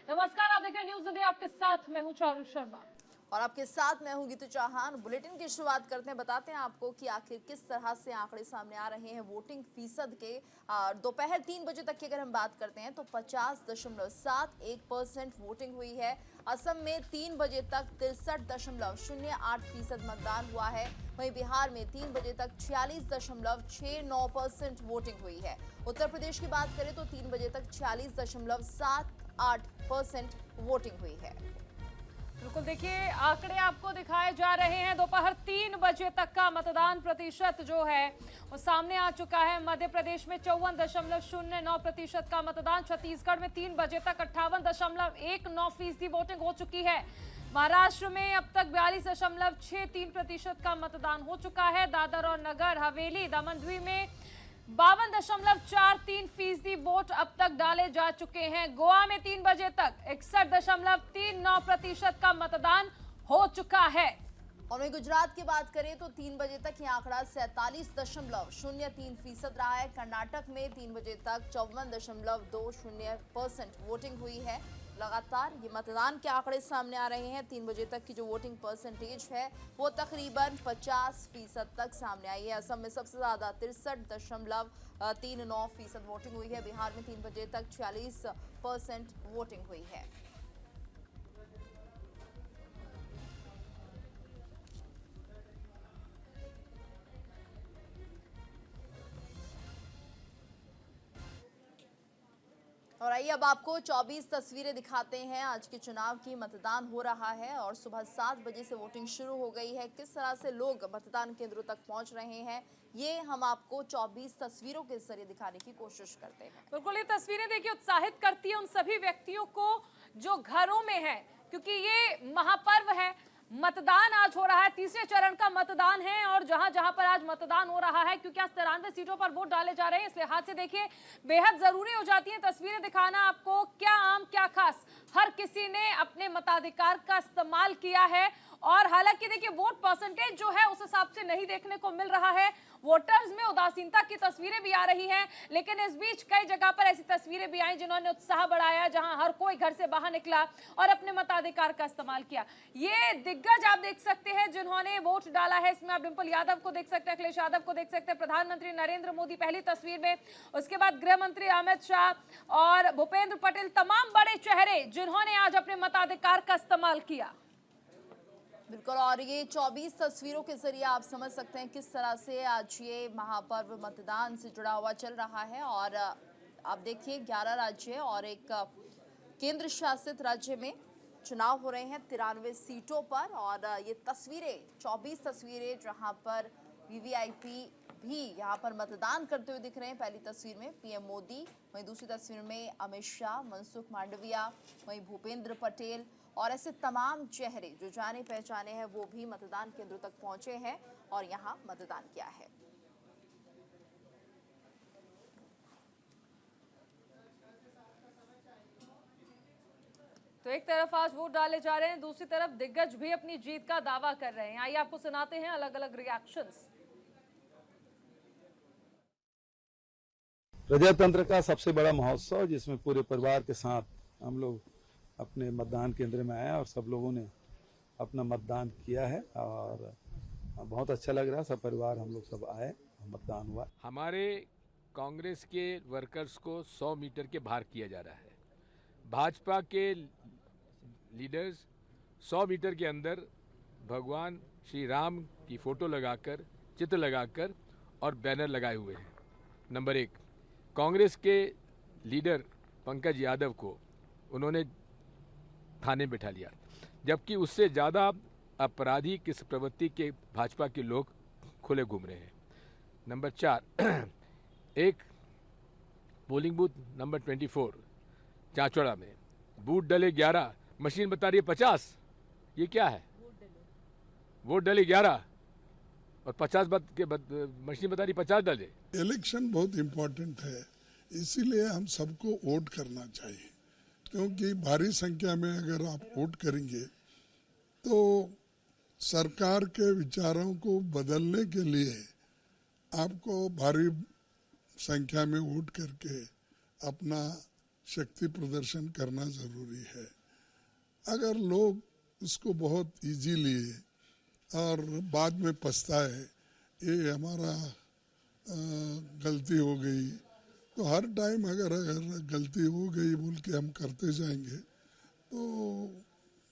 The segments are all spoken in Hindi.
नमस्कार, आप देख रहे हैं न्यूज इंडिया। आपके साथ मैं हूं चारू शर्मा और आपके साथ मैं हूं गीतू चौहान। बुलेटिन की शुरुआत करते हैं, बताते हैं आपको कि आखिर किस तरह से आंकड़े सामने आ रहे हैं वोटिंग फीसद के। दोपहर 3 बजे तक की अगर हम बात करते हैं तो 50.71% वोटिंग हुई है। असम में 3 बजे तक 63.08% मतदान हुआ है। वहीं बिहार में 3 बजे तक 46.69% वोटिंग हुई है। उत्तर प्रदेश की बात करें तो 3 बजे तक 46.78% वोटिंग हुई है। बिल्कुल, देखिए आंकड़े आपको दिखाए जा रहे हैं। दोपहर 3 बजे तक का मतदान प्रतिशत जो है वो सामने आ चुका है। मध्य प्रदेश में 54.09% का मतदान, छत्तीसगढ़ में 3 बजे तक 58.19% वोटिंग हो चुकी है। महाराष्ट्र में अब तक 42.63% का मतदान हो चुका है। दादर और नगर हवेली, दमन द्वीप में 52.43% वोट अब तक डाले जा चुके हैं। गोवा में 3 बजे तक 61.39% का मतदान हो चुका है। और वहीं गुजरात की बात करें तो 3 बजे तक यह आंकड़ा 47.03% रहा है। कर्नाटक में 3 बजे तक 54.20% वोटिंग हुई है। लगातार ये मतदान के आंकड़े सामने आ रहे हैं। 3 बजे तक की जो वोटिंग परसेंटेज है वो तकरीबन 50% तक सामने आई है। असम में सबसे ज्यादा 63.39% वोटिंग हुई है। बिहार में 3 बजे तक 46% वोटिंग हुई है। और आइए अब आपको 24 तस्वीरें दिखाते हैं आज के चुनाव की। मतदान हो रहा है और सुबह 7 बजे से वोटिंग शुरू हो गई है। किस तरह से लोग मतदान केंद्रों तक पहुंच रहे हैं ये हम आपको 24 तस्वीरों के जरिए दिखाने की कोशिश करते हैं। बिल्कुल, ये तस्वीरें देखिए उत्साहित करती है उन सभी व्यक्तियों को जो घरों में है, क्योंकि ये महापर्व है। मतदान आज हो रहा है, तीसरे चरण का मतदान है और जहां जहां पर आज मतदान हो रहा है, क्योंकि आज 93 सीटों पर वोट डाले जा रहे हैं, इस लिहाज से देखिए बेहद जरूरी हो जाती है तस्वीरें दिखाना आपको। क्या आम क्या खास, हर किसी ने अपने मताधिकार का इस्तेमाल किया है। और हालांकि देखिए वोट परसेंटेज जो है उस हिसाब से नहीं देखने को मिल रहा है। वोटर्स में उदासीनता की तस्वीरें भी आ रही हैं, लेकिन इस बीच कई जगह पर ऐसी तस्वीरें भी आई जिन्होंने उत्साह बढ़ाया, जहां हर कोई घर से बाहर निकला और अपने मताधिकार का इस्तेमाल किया। ये दिग्गज आप देख सकते हैं जिन्होंने वोट डाला है। इसमें आप डिंपल यादव को देख सकते हैं, अखिलेश यादव को देख सकते हैं, प्रधानमंत्री नरेंद्र मोदी पहली तस्वीर में, उसके बाद गृह मंत्री अमित शाह और भूपेंद्र पटेल, तमाम बड़े चेहरे जिन्होंने आज अपने मताधिकार का इस्तेमाल किया। बिल्कुल, और ये 24 तस्वीरों के जरिए आप समझ सकते हैं किस तरह से आज ये महापर्व मतदान से जुड़ा हुआ चल रहा है। और आप देखिए 11 राज्य और एक केंद्र शासित राज्य में चुनाव हो रहे हैं 93 सीटों पर। और ये तस्वीरें 24 तस्वीरें जहां पर वीवीआईपी भी यहाँ पर मतदान करते हुए दिख रहे हैं। पहली तस्वीर में पीएम मोदी, वहीं दूसरी तस्वीर में अमित शाह, मनसुख मांडविया, वहीं भूपेंद्र पटेल और ऐसे तमाम चेहरे जो जाने पहचाने हैं वो भी मतदान केंद्रों तक पहुंचे हैं और यहाँ मतदान किया है। तो एक तरफ आज वोट डाले जा रहे हैं, दूसरी तरफ दिग्गज भी अपनी जीत का दावा कर रहे हैं। आइए आपको सुनाते हैं अलग अलग रिएक्शंस। प्रजातंत्र का सबसे बड़ा महोत्सव जिसमें पूरे परिवार के साथ हम लोग अपने मतदान केंद्र में आए और सब लोगों ने अपना मतदान किया है और बहुत अच्छा लग रहा है। सब परिवार हम लोग सब आए, मतदान हुआ। हमारे कांग्रेस के वर्कर्स को 100 मीटर के बाहर किया जा रहा है। भाजपा के लीडर्स 100 मीटर के अंदर भगवान श्री राम की फोटो लगाकर, चित्र लगाकर और बैनर लगाए हुए हैं। नंबर 1, कांग्रेस के लीडर पंकज यादव को उन्होंने थाने में बैठा लिया, जबकि उससे ज़्यादा अपराधी किस प्रवृत्ति के भाजपा के लोग खुले घूम रहे हैं। नंबर 4, एक पोलिंग बूथ नंबर 24 चांचौड़ा में बूथ डले 11, मशीन बता रही है 50। ये क्या है? वोट डले 11 और 50 मशीन बता रही 50 डले। इलेक्शन बहुत इम्पोर्टेंट है, इसीलिए हम सबको वोट करना चाहिए, क्योंकि भारी संख्या में अगर आप वोट करेंगे तो सरकार के विचारों को बदलने के लिए आपको भारी संख्या में वोट करके अपना शक्ति प्रदर्शन करना जरूरी है। अगर लोग इसको बहुत इजी लिए और बाद में पछताए ये हमारा गलती हो गई, तो हर टाइम अगर गलती हो गई बोल के हम करते जाएंगे तो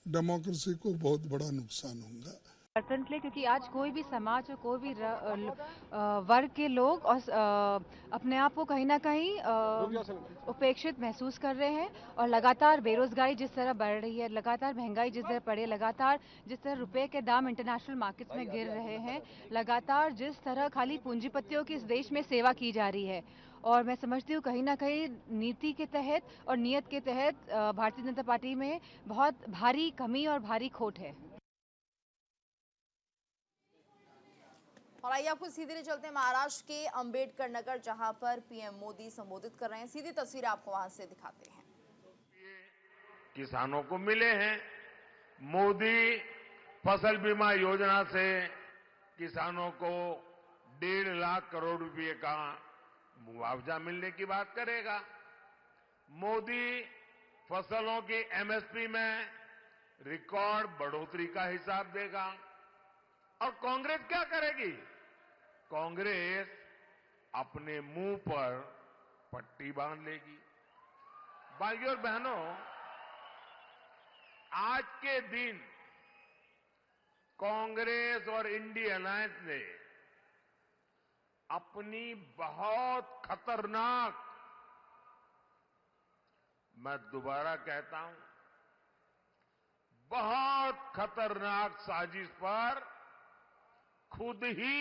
डेमोक्रेसी को बहुत बड़ा नुकसान होगा। ले, क्योंकि आज कोई भी समाज और कोई भी वर्ग के लोग और अपने आप को कहीं ना कहीं उपेक्षित महसूस कर रहे हैं। और लगातार बेरोजगारी जिस तरह बढ़ रही है, लगातार महंगाई जिस तरह बढ़े, लगातार जिस तरह रुपए के दाम इंटरनेशनल मार्केट्स में गिर रहे हैं, लगातार जिस तरह खाली पूंजीपतियों की इस देश में सेवा की जा रही है, और मैं समझती हूँ कहीं ना कहीं नीति के तहत और नियत के तहत भारतीय जनता पार्टी में बहुत भारी कमी और भारी खोट है। और आइए आपको सीधे चलते हैं महाराष्ट्र के अंबेडकर नगर, जहां पर पीएम मोदी संबोधित कर रहे हैं। सीधी तस्वीर आपको वहां से दिखाते हैं। किसानों को मिले हैं। मोदी फसल बीमा योजना से किसानों को 1.5 लाख करोड़ रुपए का मुआवजा मिलने की बात करेगा। मोदी फसलों की एमएसपी में रिकॉर्ड बढ़ोतरी का हिसाब देगा। और कांग्रेस क्या करेगी? कांग्रेस अपने मुंह पर पट्टी बांध लेगी। भाइयों और बहनों, आज के दिन कांग्रेस और इंडिया अलायंस ने अपनी बहुत खतरनाक, मैं दोबारा कहता हूं, बहुत खतरनाक साजिश पर खुद ही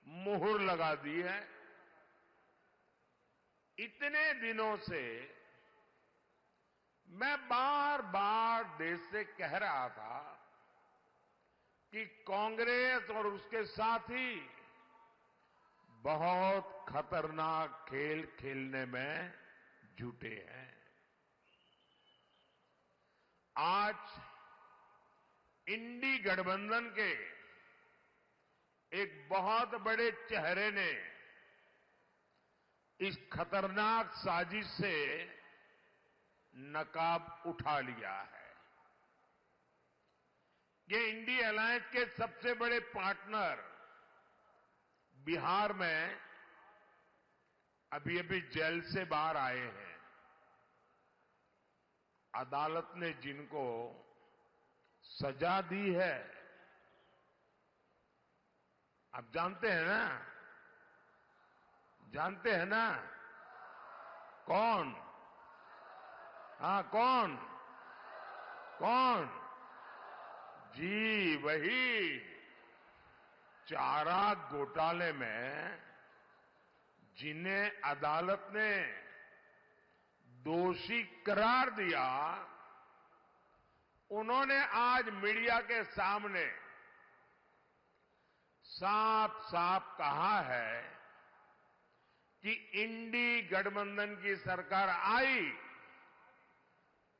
मुहर लगा दी है। इतने दिनों से मैं बार बार देश से कह रहा था कि कांग्रेस और उसके साथी बहुत खतरनाक खेल खेलने में जुटे हैं। आज इंडी गठबंधन के एक बहुत बड़े चेहरे ने इस खतरनाक साजिश से नकाब उठा लिया है। ये इंडी अलायंस के सबसे बड़े पार्टनर बिहार में अभी जेल से बाहर आए हैं। अदालत ने जिनको सजा दी है, आप जानते हैं ना? जानते हैं ना? कौन? हाँ, कौन? कौन? जी वही, चारा घोटाले में जिन्हें अदालत ने दोषी करार दिया, उन्होंने आज मीडिया के सामने साफ साफ कहा है कि इंडी गठबंधन की सरकार आई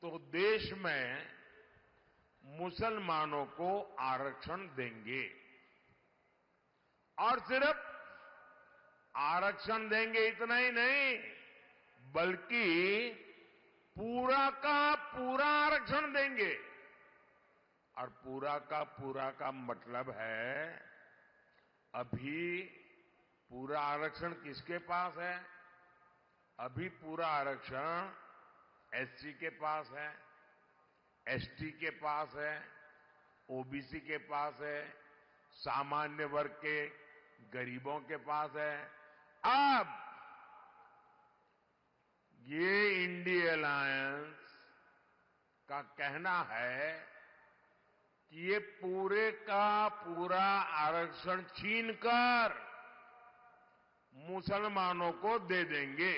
तो देश में मुसलमानों को आरक्षण देंगे। और सिर्फ आरक्षण देंगे इतना ही नहीं, बल्कि पूरा का पूरा आरक्षण देंगे। और पूरा का मतलब है, अभी पूरा आरक्षण किसके पास है? अभी पूरा आरक्षण एससी के पास है, एसटी के पास है, ओबीसी के पास है, सामान्य वर्ग के गरीबों के पास है। अब ये इंडी अलायंस का कहना है कि ये पूरे का पूरा आरक्षण छीनकर मुसलमानों को दे देंगे।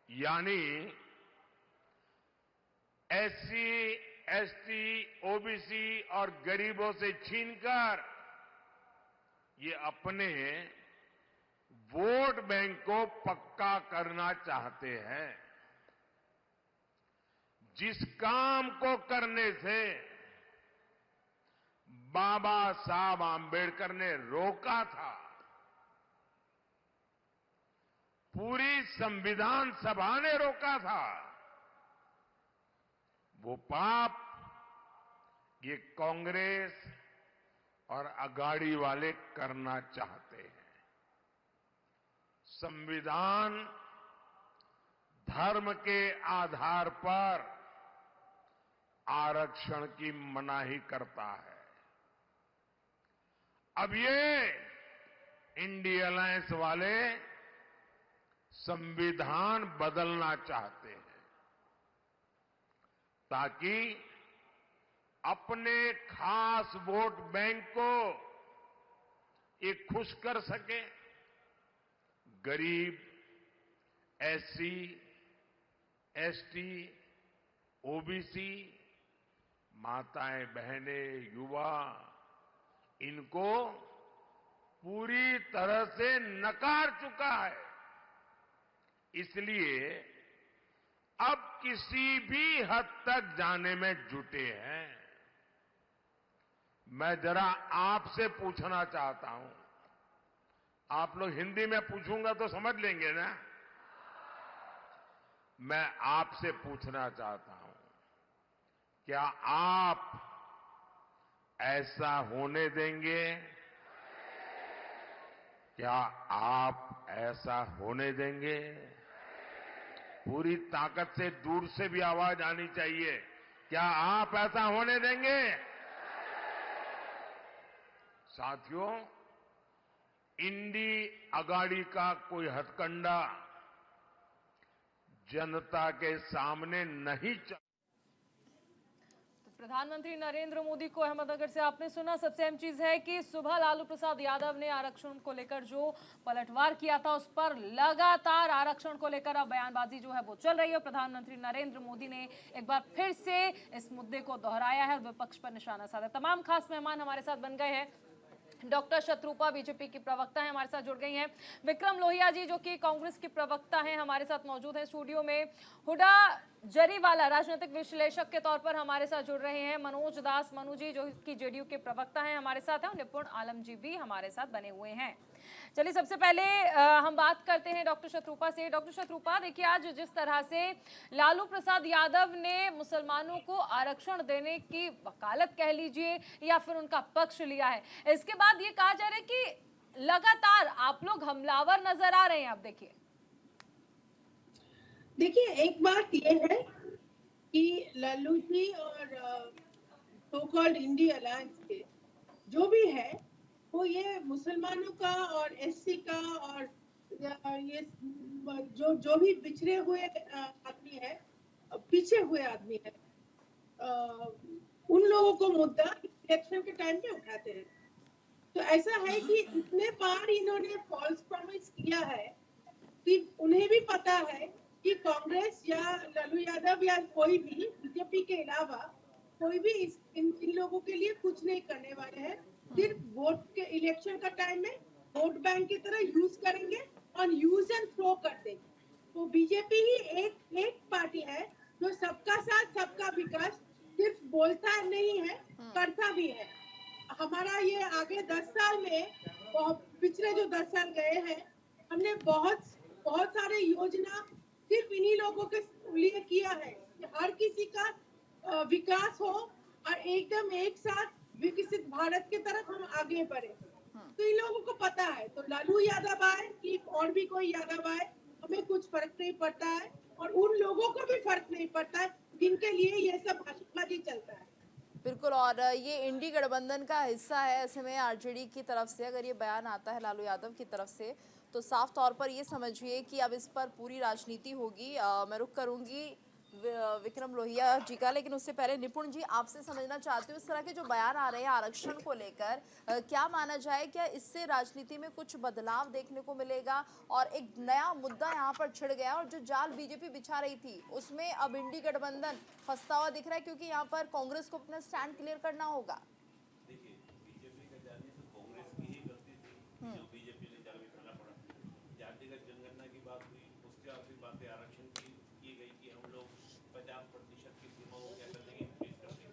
यानी एससी, एसटी, ओबीसी और गरीबों से छीनकर ये अपने वोट बैंक को पक्का करना चाहते हैं। जिस काम को करने से बाबा साहब आंबेडकर ने रोका था, पूरी संविधान सभा ने रोका था, वो पाप ये कांग्रेस और अगाड़ी वाले करना चाहते हैं। संविधान धर्म के आधार पर आरक्षण की मनाही करता है। अब ये इंडिया अलायंस वाले संविधान बदलना चाहते हैं ताकि अपने खास वोट बैंक को ये खुश कर सके। गरीब, एससी, एसटी, ओबीसी, माताएं, बहनें, युवा, इनको पूरी तरह से नकार चुका है। इसलिए अब किसी भी हद तक जाने में जुटे हैं। मैं जरा आपसे पूछना चाहता हूं, आप लोग हिंदी में पूछूंगा तो समझ लेंगे ना। मैं आपसे पूछना चाहता हूं, क्या आप ऐसा होने देंगे? क्या आप ऐसा होने देंगे? पूरी ताकत से दूर से भी आवाज आनी चाहिए। क्या आप ऐसा होने देंगे? साथियों, इंडी अगाड़ी का कोई हथकंडा जनता के सामने नहीं चल। प्रधानमंत्री नरेंद्र मोदी को अहमदनगर से आपने सुना। सबसे अहम चीज है कि सुबह लालू प्रसाद यादव ने आरक्षण को लेकर जो पलटवार किया था, उस पर लगातार आरक्षण को लेकर अब बयानबाजी जो है वो चल रही है। प्रधानमंत्री नरेंद्र मोदी ने एक बार फिर से इस मुद्दे को दोहराया है और विपक्ष पर निशाना साधा। तमाम खास मेहमान हमारे साथ बन गए हैं। डॉक्टर शत्रुपा बीजेपी की प्रवक्ता हैं, हमारे साथ जुड़ गई हैं। विक्रम लोहिया जी जो कि कांग्रेस की प्रवक्ता हैं, हमारे साथ मौजूद हैं स्टूडियो में। हुडा जरीवाला राजनीतिक विश्लेषक के तौर पर हमारे साथ जुड़ रहे हैं। मनोज दास मनु जी जो कि जेडीयू के प्रवक्ता हैं हमारे साथ हैं। निपुण आलम जी भी हमारे साथ बने हुए हैं। चलिए सबसे पहले हम बात करते हैं डॉक्टर शत्रुपा से। डॉक्टर शत्रुपा, देखिए आज जिस तरह से लालू प्रसाद यादव ने मुसलमानों को आरक्षण देने की वकालत कह लीजिए या फिर उनका पक्ष लिया है, इसके बाद ये कहा जा रहा है कि लगातार आप लोग हमलावर नजर आ रहे हैं। आप देखिए एक बात ये है कि लालू जी और सो कॉल्ड इंडिया अलायंस के जो भी है वो ये मुसलमानों का और एससी का और ये जो भी पिछड़े हुए आदमी है, पीछे हुए आदमी है, उन लोगों को मुद्दा इलेक्शन के टाइम पे उठाते हैं। तो ऐसा है कि इतने बार इन्होंने फॉल्स प्रॉमिस किया है कि उन्हें भी पता है कि कांग्रेस या लालू यादव या कोई भी बीजेपी के अलावा कोई भी इन लोगों के लिए कुछ नहीं करने वाले हैं। सिर्फ वोट के इलेक्शन का टाइम में वोट बैंक की तरह यूज करेंगे और यूज एंड थ्रो कर देंगे। तो बीजेपी ही एक पार्टी है जो सबका साथ सबका विकास सिर्फ बोलता नहीं है, करता भी है। हमारा ये आगे 10 साल में पिछले जो 10 साल गए हैं, हमने बहुत सारे योजना सिर्फ इन्हीं लोगों के लिए किया है कि हर किसी का विकास हो और एकदम एक साथ विकसित भारत की तरफ हम आगे बढ़े। तो इन लोगों को पता है, तो लालू यादव आए कि और भी कोई यादव आए, हमें कुछ फर्क नहीं पड़ता है और उन लोगों को भी फर्क नहीं पड़ता है जिनके लिए ये सब भाषणबाजी चलता है। बिल्कुल, और ये इंडी गठबंधन का हिस्सा है। ऐसे में आरजेडी की तरफ से अगर ये बयान आता है लालू यादव की तरफ से, तो साफ तौर पर ये समझिए कि अब इस पर पूरी राजनीति होगी। मैं रुक करूंगी विक्रम लोहिया जी का, लेकिन उससे पहले निपुण जी आपसे समझना चाहती हूँ, इस तरह के जो बयान आ रहे हैं आरक्षण को लेकर, क्या माना जाए, क्या इससे राजनीति में कुछ बदलाव देखने को मिलेगा और एक नया मुद्दा यहाँ पर छिड़ गया और जो जाल बीजेपी बिछा रही थी उसमें अब इंडी गठबंधन फंसता हुआ दिख रहा है क्योंकि यहाँ पर कांग्रेस को अपना स्टैंड क्लियर करना होगा? देखिए, बीजेपी का जाने तो कांग्रेस की ही गलती थी जो बीजेपी ने जाल बिछाना पड़ा। जातिगत जनगणना की बात हुई, उसके बाद फिर बातें आरक्षण की गई कि हम लोग 50% की सीमा को क्या कर देंगे, इंक्रीज कर देंगे।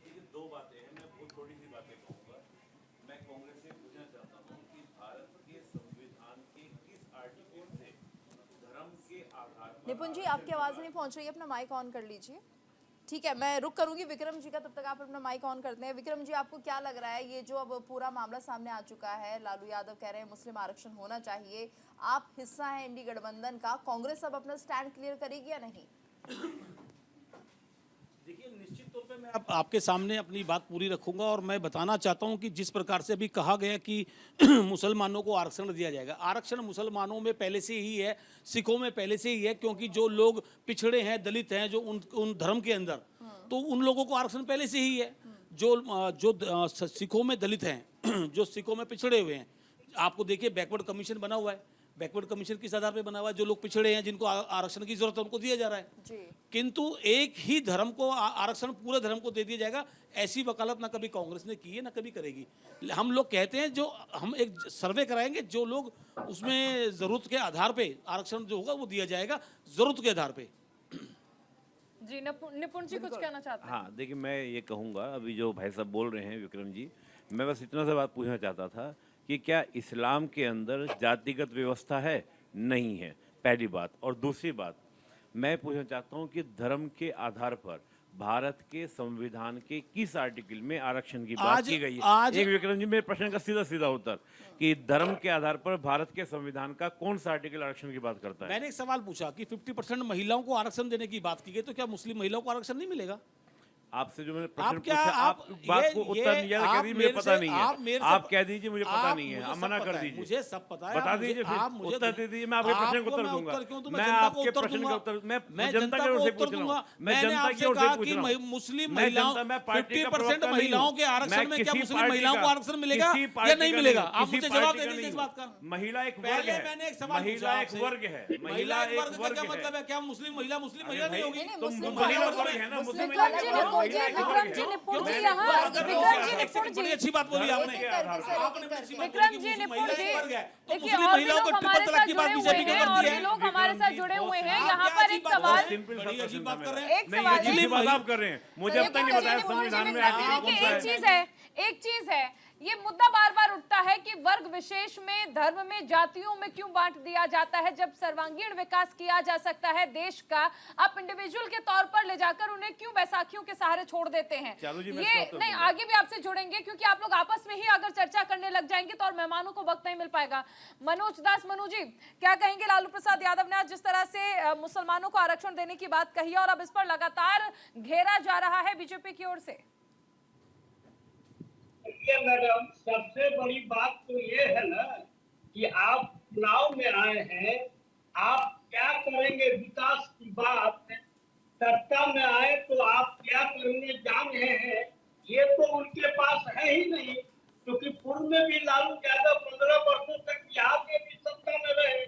लेकिन दो बातें हैं, मैं बहुत थोड़ी सी बातें कहूँगा। मैं कांग्रेस से पूछना चाहता हूँ कि भारत के संविधान के किस आर्टिकल से निपुण जी, आपकी आवाज नहीं पहुंच रही है, अपना माइक ऑन कर लीजिए। ठीक है, मैं रुक करूंगी विक्रम जी का, तब तक आप अपना माइक ऑन करते हैं। विक्रम जी, आपको क्या लग रहा है, ये जो अब पूरा मामला सामने आ चुका है, लालू यादव कह रहे हैं मुस्लिम आरक्षण होना चाहिए, आप हिस्सा हैं इंडी गठबंधन का, कांग्रेस अब अपना स्टैंड क्लियर करेगी या नहीं? देखिए, निश्चित तौर पे मैं आपके सामने अपनी बात पूरी रखूंगा और मैं बताना चाहता हूं कि जिस प्रकार से अभी कहा गया कि मुसलमानों को आरक्षण दिया जाएगा, आरक्षण मुसलमानों में पहले से ही है, सिखों में पहले से ही है, क्योंकि जो लोग पिछड़े हैं, दलित हैं, जो उन धर्म के अंदर, तो उन लोगों को आरक्षण पहले से ही है। जो सिखों में दलित हैं, जो सिखों में पिछड़े हुए हैं, आपको देखिए बैकवर्ड कमीशन बना हुआ है, बैकवर्ड कमीशन किस आधार पे बना हुआ है, जो लोग पिछड़े हैं, जिनको आरक्षण की जरूरत है, उनको दिया जा रहा है जी। किंतु एक ही धर्म को आरक्षण पूरे धर्म को दे दिया जाएगा, ऐसी वकालत ना कभी कांग्रेस ने की है ना कभी करेगी। हम लोग कहते हैं, जो हम एक सर्वे कराएंगे, जो लोग उसमें जरूरत के आधार पे आरक्षण जो होगा वो दिया जाएगा, जरूरत के आधार पे। जी, निपुण जी कुछ कहना चाहते हैं? हाँ, देखिए, मैं ये कहूँगा, अभी जो भाई साहब बोल रहे हैं विक्रम जी, मैं बस इतना सा बात पूछना चाहता था कि क्या इस्लाम के अंदर जातिगत व्यवस्था है? नहीं है, पहली बात। और दूसरी बात, मैं पूछना चाहता हूं कि धर्म के आधार पर भारत के संविधान के किस आर्टिकल में आरक्षण की बात की गई है? एक विक्रम जी, मेरे प्रश्न का सीधा सीधा उत्तर कि धर्म के आधार पर भारत के संविधान का कौन सा आर्टिकल आरक्षण की बात करता है? मैंने एक सवाल पूछा कि 50% महिलाओं को आरक्षण देने की बात की गई, तो क्या मुस्लिम महिलाओं को आरक्षण नहीं मिलेगा? आपसे जो मैंने प्रश्न क्या पूछा, आप बात को उत्तर नहीं कह दीजिए, मुझे पता नहीं है। आप कह दीजिए मुझे पता नहीं है, आप मना कर दीजिए। मुझे सब पता है, बता दीजिए, फिर उत्तर दे दीजिए, मैं आपके प्रश्न का उत्तर दूंगा। मैं आपके प्रश्न का उत्तर, मैं जनता की ओर से पूछ रहा हूँ, मैं जनता की ओर से पूछ रहा हूँ। मुस्लिम महिलाओं, 50% महिलाओं के आरक्षण में क्या मुस्लिम महिलाओं को आरक्षण मिलेगा या नहीं मिलेगा? आप मुझे जवाब दे दीजिए इस बात का। महिला एक वर्ग है, मैंने एक सवाल, महिला एक वर्ग है, महिला एक वर्ग का मतलब है क्या मुस्लिम महिला नहीं होगी? तो महिला वर्ग है ना, मुस्लिम विक्रम जी, निपुण जी यहाँ, विक्रम जी, बड़ी अच्छी बात बोली आपने। विक्रम जी, निपुण जी, देखिए, और भी लोग हमारे साथ जुड़े हुए हैं, और भी लोग हमारे साथ जुड़े हुए हैं। यहाँ पर एक सवाल, बड़ी अजीब बात कर रहे हैं। एक सवाल, अजीब बात आप कर रहे हैं, मुझे अब तक नहीं बताया संविधान में एक चीज है, ये मुद्दा बार बार उठता है कि वर्ग विशेष में, धर्म में, जातियों में क्यों बांट दिया जाता है, जब सर्वांगीण विकास किया जा सकता है देश का, आप इंडिविजुअल के तौर पर ले जाकर उन्हें क्यों बैसाखियों के सहारे छोड़ देते हैं? ये नहीं, आगे भी आपसे जुड़ेंगे, क्योंकि आप लोग आपस में ही अगर चर्चा करने लग जाएंगे तो और मेहमानों को वक्त नहीं मिल पाएगा। मनोज दास, मनु जी, क्या कहेंगे? लालू प्रसाद यादव ने आज जिस तरह से मुसलमानों को आरक्षण देने की बात कही है और अब इस पर लगातार घेरा जा रहा है बीजेपी की ओर से। मैडम, सबसे बड़ी बात तो ये है ना कि आप चुनाव में आए हैं, आप क्या करेंगे विकास की बात, सत्ता में आए तो आप क्या करने जान रहे हैं, ये तो उनके पास है ही नहीं। क्योंकि पूर्व में भी लालू यादव 15 वर्षों तक यहाँ पे भी सत्ता में रहे,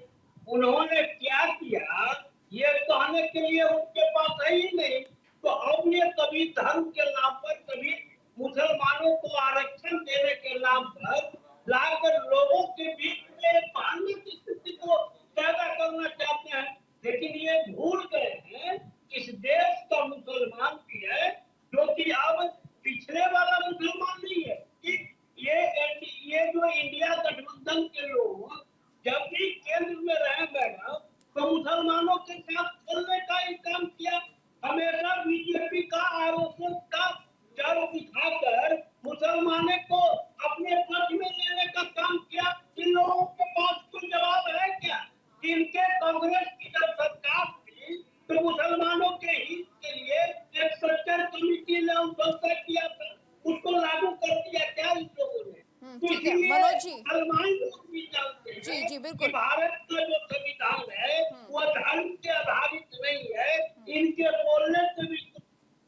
उन्होंने क्या किया ये कहने के लिए उनके पास है ही नहीं। तो अब ये कभी धर्म के नाम पर, कभी मुसलमानों को आरक्षण देने के नाम पर लाकर लोगों के बीच में पानी की स्थिति को पैदा करना चाहते हैं। लेकिन ये भूल गए हैं इस देश का मुसलमान भी है, जो कि अब पिछले वाला मुसलमान नहीं है। कि ये जो इंडिया गठबंधन के लोग जब भी केंद्र में रहे मैडम, तो मुसलमानों के साथ चलने का ही काम किया। हमेशा बीजेपी का आरएसएस का जड़ दिखाकर मुसलमानों को अपने पक्ष में लेने का काम किया। इन लोगों के पास कोई जवाब है क्या? इनके कांग्रेस की जब सरकार थी तो मुसलमानों के हित के लिए एक सच्चर कमेटी ने व्यवस्था किया था, उसको लागू कर दिया क्या इन लोगों ने? ठीक है मनोज जी, मुसलमान लोग भी जानते हैं जी बिल्कुल, भारत का जो संविधान है वो धर्म के आधारित नहीं है। इनके बोलने से भी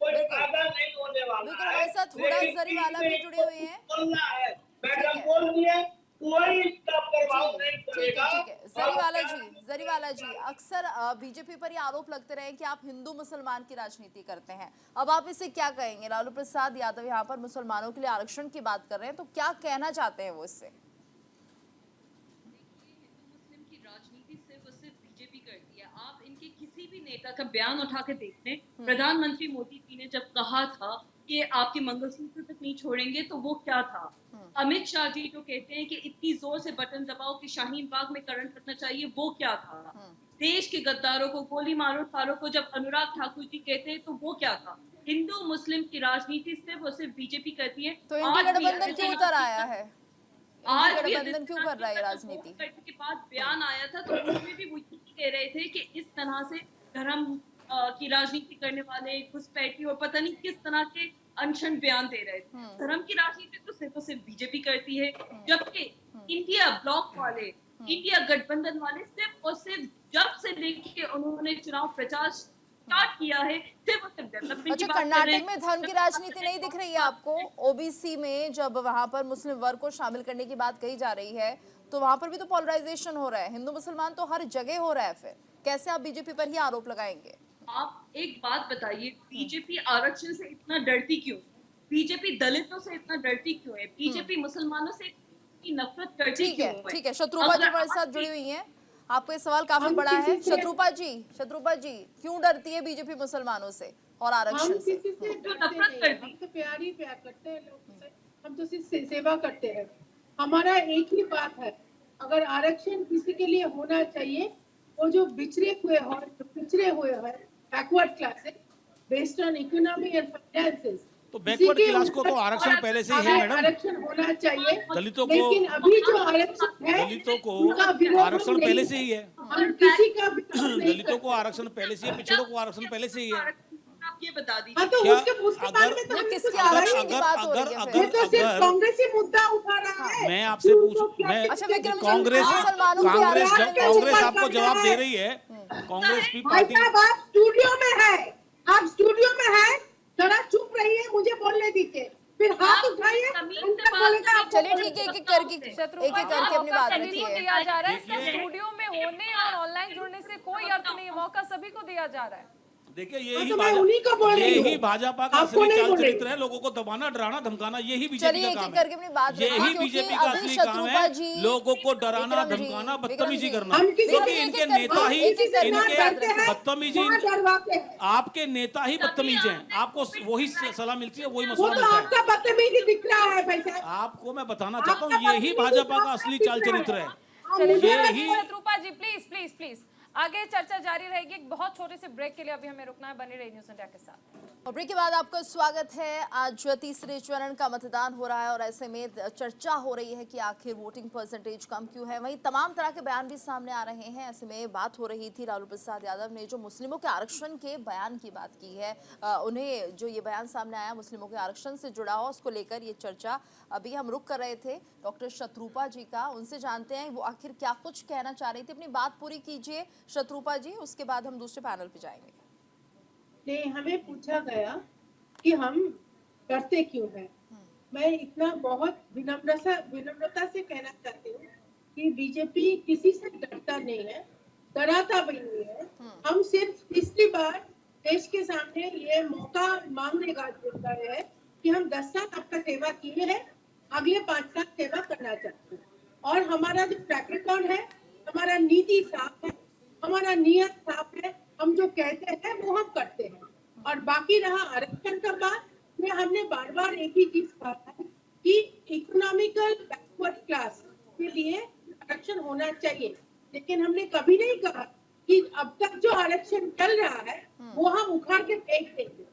कोई फायदा नहीं होने वाला है। हमारे साथ थोड़ा जरीवाला भी जुड़े हुए हैं। बोलना है मैडम, बोल दिए, कोई इसका प्रभाव नहीं पड़ेगा। ठीक है, जरीवाला जी, अक्सर बीजेपी पर ये आरोप लगते रहे कि आप हिंदू मुसलमान की राजनीति करते हैं, अब आप इसे क्या कहेंगे? लालू प्रसाद यादव यहाँ पर मुसलमानों के लिए आरक्षण की बात कर रहे हैं, तो क्या कहना चाहते हैं वो इससे? आप इनके किसी भी नेता का बयान उठा के देख लें, प्रधानमंत्री मोदी जी ने जब कहा था कि आपके मंगलसूत्र तक नहीं छोड़ेंगे, तो वो क्या था? अमित शाह जी जो कहते हैं कि इतनी जोर से बटन दबाओ कि शाहीन बाग में करंट लगना चाहिए, वो क्या था? देश के गद्दारों को गोली मारो ठारो को जब अनुराग ठाकुर जी कहते हैं तो वो क्या था? हिंदू मुस्लिम की राजनीति सिर्फ और सिर्फ बीजेपी करती है। तो इंडी गठबंधन क्यों उतर आया है? आज इंडी भी गठबंधन क्यों कर रहा है राजनीति? के बाद बयान आया था तो उसमें भी वो यही कह रहे थे कि इस तरह से धर्म की राजनीति करने वाले घुसपैठी और पता नहीं किस तरह के अनशन बयान दे रहे थे। धर्म की राजनीति तो सिर्फ बीजेपी करती है, जबकि इंडिया ब्लॉक वाले, इंडिया गठबंधन वाले सिर्फ और सिर्फ जब से लेके उन्होंने चुनाव प्रचार स्टार्ट किया है सिर्फ और सिर्फ डेवलपमेंट अच्छा, कर्नाटक में धर्म की राजनीति नहीं दिख रही है आपको? ओबीसी में जब वहां पर मुस्लिम वर्ग को शामिल करने की बात कही जा रही है तो वहां पर भी तो पोलराइजेशन हो रहा है। हिंदू मुसलमान तो हर जगह हो रहा है, फिर कैसे आप बीजेपी पर ही आरोप लगाएंगे? आप एक बात बताइए, बीजेपी आरक्षण से इतना डरती क्यों? बीजेपी दलितों से इतना डरती क्यों है? बीजेपी मुसलमानों से इतनी नफरत करती क्यों है? ठीक है, शत्रुपा जी हमारे साथ जुड़ी हुई हैं। आपका ये सवाल काफी बड़ा है। शत्रुपा जी क्यों डरती है बीजेपी मुसलमानों से और आरक्षण से? नफरत करती, हम तो प्यार ही प्यार करते हैं लोगों से, हम तो सिर्फ सेवा करते हैं। हमारा एक ही बात है, अगर आरक्षण किसी के लिए होना चाहिए, वो जो पिछड़े हुए हैं backward classes based on economy and finances, तो बैकवर्ड क्लास को तो आरक्षण पहले से ही है मैडम। आरक्षण होना चाहिए दलितों को, लेकिन अभी जो आरक्षण है दलितों को उनका विरोध आरक्षण नहीं पहले से ही है। हम किसी का विरोध नहीं दलितों को आरक्षण पहले से ही, पिछड़ों को आरक्षण पहले से ही है। आप ये बता दीजिए। हाँ, तो क्या उसके बारे में तो हम किसकी तो आरक्षण की बात हो रही है फिर? ये तो सिर्फ कांग्रेस ही मुद्दा उठा रहा है। मैं आपसे अच्छा, विक्रम जी, कांग्रेस मुसलमानों की आरक्षण की कांग्रेस बात आपको कर जवाब रहा दे है। रही है। कांग्रेस भी भाई पार्टी, साहब आप स्टूडियो में है, आप स्टूडियो में है, जरा चुप रहिए, मुझे बोलने दीजिए, फिर हाथ उठाइए। चलिए ठीक है, एक एक करके अपनी बात सभी को रखिए। दिया जा रहा है। इसका स्टूडियो में होने और ऑनलाइन जुड़ने से कोई अर्थ नहीं है, मौका सभी को दिया जा रहा है। देखिए तो मैं उन्हीं को बोल रही हूँ। यही भाजपा का आपको असली नहीं चाल बोल रही। चरित्र है, लोगों को दबाना, डराना, धमकाना, यही बीजेपी चलिए का एक काम एक है। करके अपनी बात रखिए, यही क्योंकि बीजेपी का अभी असली काम शत्रुपा है, जी, लोगों को डराना, विक्रम जी, धमकाना, विक्रम बदतमीजी जी, करना। हम किसी क्योंकि को इनके एक-एक नेता ही, करके डरते हैं, बदतमीजी, वहाँ डरवाते हैं। आपके नेता ही बदतमीज हैं। आपको वही सलाह मिलती है, वही वो मसला तो मिलता है। आपका बदतमीजी दिख रहा है भाई साहब। आपको मैं बताना चाहता हूँ, यही भाजपा का असली चाल चरित्र है। चलिए यही शत्रुपा जी, प्लीज आगे चर्चा जारी रहेगी। एक बहुत छोटे से ब्रेक के लिए अभी हमें रुकना है। बने रहिए न्यूज़ इंडिया के साथ। और ब्रेक के बाद आपका स्वागत है। आज तीसरे चरण का मतदान हो रहा है और ऐसे में चर्चा हो रही है कि आखिर वोटिंग परसेंटेज कम क्यों है। वहीं तमाम तरह के बयान भी सामने आ रहे हैं। ऐसे में बात हो रही थी, लालू प्रसाद यादव ने जो मुस्लिमों के आरक्षण के बयान की बात की है, उन्हें जो ये बयान सामने आया मुस्लिमों के आरक्षण से जुड़ा हुआ, उसको लेकर ये चर्चा अभी हम रुक कर रहे थे डॉक्टर शत्रुपा जी का। उनसे जानते हैं वो आखिर क्या कुछ कहना चाह रही थी। अपनी बात पूरी कीजिए शत्रुपा जी, उसके बाद हम दूसरे पैनल पे जाएंगे। नहीं, हमें पूछा गया कि हम करते क्यों हैं। मैं इतना बहुत विनम्रता से कहना चाहती हूँ कि बीजेपी किसी से डरता नहीं है, डराता भी नहीं है। हम सिर्फ तीसरी बार देश के सामने ये मौका मांगने का रहे हैं कि हम 10 साल आपका सेवा किए हैं, अगले 5 साल सेवा करना चाहते हैं। और हमारा जो ट्रैक रिकॉर्ड है, हमारा नीति साफ है, हमारा नियत साफ है, हम जो कहते हैं वो हम करते हैं। और बाकी रहा आरक्षण का बात, में हमने बार बार एक ही चीज कहा है कि इकोनॉमिकल बैकवर्ड क्लास के लिए आरक्षण होना चाहिए, लेकिन हमने कभी नहीं कहा कि अब तक जो आरक्षण चल रहा है वो हम उखाड़ के फेंक देंगे।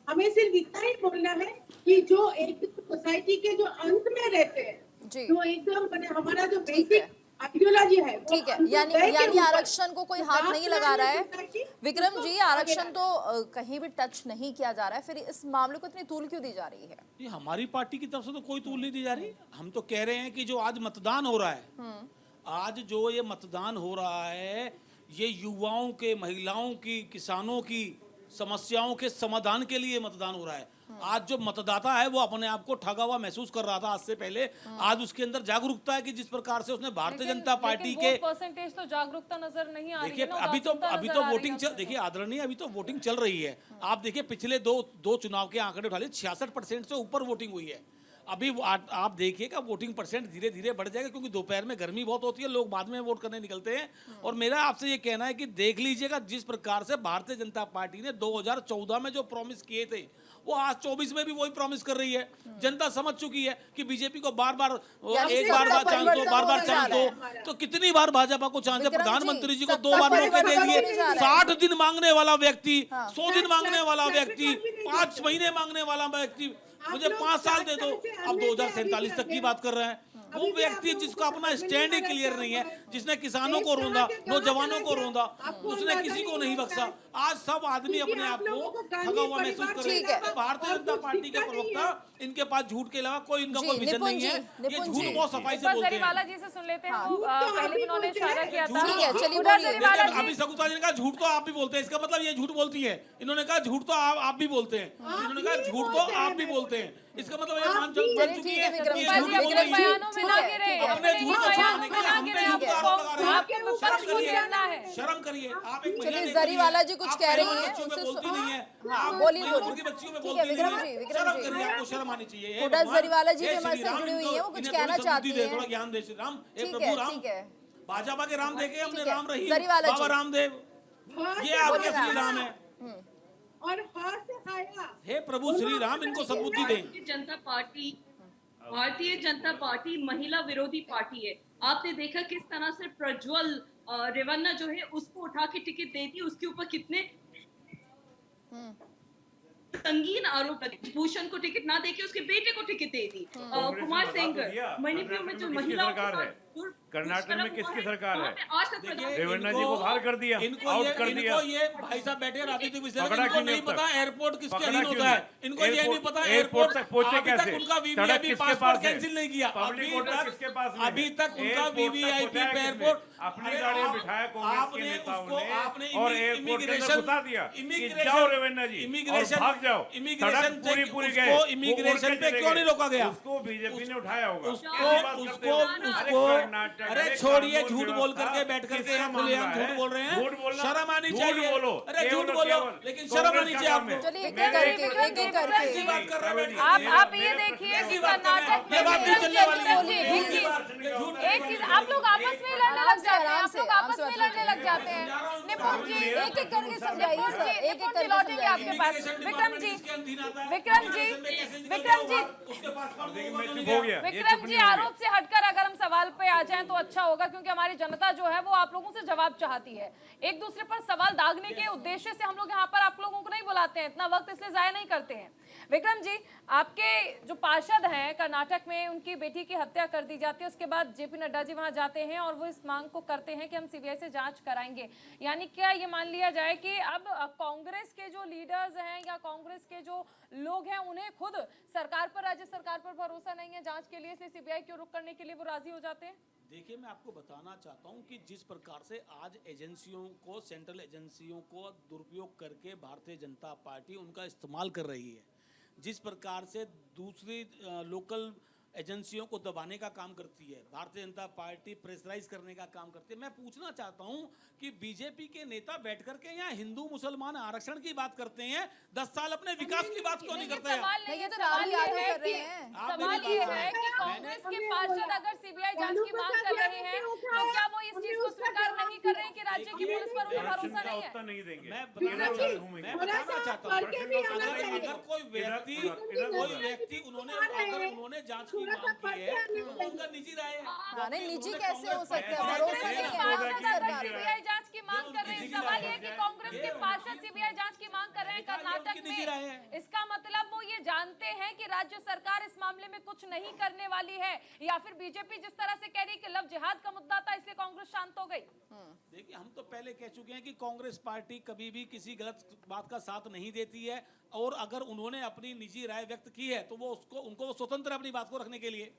हमें सिर्फ इतना ही बोलना है कि जो एक सोसाइटी के जो अंत में रहते हैं, जो एकदम हमारा जो बेसिक आइडियोलॉजी है, ठीक है, यानी आरक्षण को कोई हाथ नहीं लगा रहा है। विक्रम जी, आरक्षण तो कहीं भी टच नहीं किया जा रहा है, फिर इस मामले को इतनी तूल क्यों दी जा रही है? ये हमारी पार्टी की तरफ से तो कोई तूल नहीं दी जा रही। हम तो कह रहे हैं कि जो आज मतदान हो रहा है, आज जो ये मतदान हो रहा है, ये युवाओं के, महिलाओं की, किसानों की समस्याओं के समाधान के लिए मतदान हो रहा है। आज जो मतदाता है वो अपने आप को ठगा हुआ महसूस कर रहा था आज से पहले, आज उसके अंदर जागरूकता है कि जिस प्रकार से उसने भारतीय जनता पार्टी के परसेंटेज तो जागरूकता नजर नहीं आ रही है। देखिए अभी तो वोटिंग देखिए आदरणीय, अभी तो वोटिंग चल रही है। आप देखिए पिछले दो चुनाव के आंकड़े उठा लिए, 66% से ऊपर वोटिंग हुई है। अभी आप देखिएगा वोटिंग परसेंट धीरे धीरे बढ़ जाएगा, क्योंकि दोपहर में गर्मी बहुत होती है, लोग बाद में वोट करने निकलते हैं। और मेरा आपसे ये कहना है कि देख लीजिएगा जिस प्रकार से भारतीय जनता पार्टी ने 2014 में जो प्रॉमिस किए थे वो आज 24 में भी वही प्रॉमिस कर रही है। जनता समझ चुकी है कि बीजेपी को बार बार एक बार चांस दो, तो कितनी बार भाजपा को चांस है? प्रधानमंत्री जी को 2 बार मौके दे दिए। 60 दिन मांगने वाला व्यक्ति, 100 दिन मांगने वाला व्यक्ति, 5 महीने मांगने वाला व्यक्ति मुझे 5 साल दे दो, अब 2047 तक की बात कर रहे हैं। वो व्यक्ति जिसका अपना स्टैंड ही क्लियर नहीं है, जिसने किसानों को रोंदा, नौजवानों को रोंदा, उसने किसी को नहीं बख्शा। आज सब आदमी अपने आप को ठगा हुआ महसूस कर रहे हैं। भारतीय जनता पार्टी के प्रवक्ता, इनके पास झूठ के अलावा कोई इनका कोई विजन नहीं है। ये झूठ बहुत सफाई से बोलते हैं। जरीवाला जी से सुन लेते हैं, वो पहले भी उन्होंने इशारा किया था। अभी शकुंतला जी ने कहा झूठ तो आप भी बोलते हैं, इसका मतलब ये झूठ बोलती है। इन्होंने कहा झूठ तो आप भी बोलते हैं, इन्होंने कहा झूठ तो आप भी बोलते हैं, इसका मतलब ये मान चुकी है कि ये झूठ बोल रही है। अपने झूठ को छुपाने के लिए हम पे झूठ का आरोप लगा रहे हैं। शर्म करिए। आप एक चलिए जरीवाला जी कुछ कह रही हैं, उनसे बोलती नहीं है, बोलिए उनकी बच्चियों में बोलती नहीं है। शर्म करिए, आपको शर्म आनी चाहिए। हुडा जरीवाला जी भी हमारे से जुड़ी हुई है, वो कुछ कहना चाहती है। थोड़ा ज्ञान दे। श्री राम, हे ठीक प्रभु है, राम, ठीक है। भाजपा के राम देखे हमने, राम रहीम, जरीवाला जी। बाबा रामदेव, ये आपके श्री राम है। और हाथ से आया। हे प्रभु श्री राम, इनको सद्बुद्धि दें। भारतीय जनता पार्टी महिला विरोधी पार्टी है। आपने देखा किस तरह से प्रज्वल रेवन्ना जो है उसको उठा के टिकट दे दी, उसके ऊपर कितने संगीन आरोप लगे। भूषण को टिकट ना देके उसके बेटे को टिकट दे दी। कुमार सेंगर, मणिपुर में जो महिला कर्नाटक में किसकी सरकार है? आज तक रेवन्ना जी को बाहर कर दिया, आउट कर दिया। इनको ये भाई साहब बैठे राजनीतिक विश्लेषक, इनको नहीं पता एयरपोर्ट किसके अधीन होता है। इनको ये नहीं पता एयरपोर्ट तक पहुंचे कैसे, उनका सड़क वीवीआईपी किसके पासपोर्ट पास है, कैंसिल नहीं किया पब्लिक ऑर्डर किसके पास है, अभी तक उनका वीवीआईपी एयरपोर्ट अपनी गाड़ी में बिठाया कांग्रेस के नेताओं ने और एयरपोर्ट के अंदर घुसा दिया कि जाओ रेवन्ना जी और भाग जाओ। इमिग्रेशन पूरी गए, इमिग्रेशन पे क्यों नहीं रोका गया? उसको बीजेपी ने उठाया होगा। उसको अरे छोड़िए, झूठ बोल करके बैठ करके यहाँ खुलेआम झूठ बोल रहे हैं। शर्म आनी चाहिए। अरे झूठ बोलो, लेकिन शर्म आनी चाहिए आपको। चलिए एक एक करके ऐसी बात कर रहे हैं। आप ये देखिए कि कर्नाटक ये बात नहीं चलने वाली है। एक चीज, आप लोग आपस में लड़ने लग जाते हैं, आप लोग आपस में लड़ने लग जाते हैं। निपुण जी एक एक करके समझाइए सर, एक एक करके लौटेंगे आपके पास। विक्रम जी, विक्रम जी, विक्रम जी, विक्रम जी, आरोप से हटकर अगर हम सवाल पे आ जाएं तो अच्छा होगा, क्योंकि हमारी जनता जो है वो आप लोगों से जवाब चाहती है। एक दूसरे पर सवाल दागने के उद्देश्य से हम लोग यहाँ पर आप लोगों को नहीं बुलाते हैं, इतना वक्त इसलिए जाया नहीं करते हैं। विक्रम जी, आपके जो पार्षद हैं कर्नाटक में, उनकी बेटी की हत्या कर दी जाती है, उसके बाद जेपी नड्डा जी वहां जाते हैं और वो इस मांग को करते हैं कि हम सीबीआई से जांच कराएंगे। यानी क्या ये मान लिया जाए कि अब कांग्रेस के जो लीडर्स हैं या कांग्रेस के जो लोग हैं उन्हें खुद सरकार पर, राज्य सरकार पर भरोसा नहीं है जांच के लिए, इसलिए सीबीआई को रुख करने के लिए वो राजी हो जाते हैं? देखिए, मैं आपको बताना चाहता हूं कि जिस प्रकार से आज एजेंसियों को, सेंट्रल एजेंसियों को दुरुपयोग करके भारतीय जनता पार्टी उनका इस्तेमाल कर रही है, जिस प्रकार से दूसरी लोकल एजेंसियों को दबाने का काम करती है, भारतीय जनता पार्टी प्रेशराइज करने का काम करती है। मैं पूछना चाहता हूं कि बीजेपी के नेता बैठ करके यहाँ हिंदू मुसलमान आरक्षण की बात करते हैं, 10 साल अपने विकास की बात क्यों नहीं करते हैं? सवाल ये है कि कांग्रेस के पार्षद अगर सीबीआई जांच की मांग कर रहे हैं तो क्या वो इस चीज को स्वीकार नहीं कर रहे हैं कि राज्य की पुलिस पर उन्हें भरोसा नहीं है? नहीं देंगे। मैं बताना चाहता हूँ अगर कोई व्यक्ति उन्होंने जांच मांग की है तो उनका निजी राय है। नहीं, निजी कैसे हो सकता है? भरोसा नहीं है। सीबीआई जांच की मांग कर रहे हैं। सवाल ये है कि कांग्रेस के पार्षद सीबीआई जांच की मांग कर रहे हैं कर्नाटक में, इसका मतलब वो ये जानते हैं कि राज्य सरकार इस मामले में कुछ नहीं करने वाली है, या फिर बीजेपी जिस तरह से कह रही है कि लव जिहाद का मुद्दा था इसलिए कांग्रेस शांत हो गई? देखिए, हम तो पहले कह चुके हैं कि कांग्रेस पार्टी कभी भी किसी गलत बात का साथ नहीं देती है, और अगर उन्होंने अपनी निजी राय व्यक्त की है तो वो उनको स्वतंत्र है अपनी बात को रखने के लिए।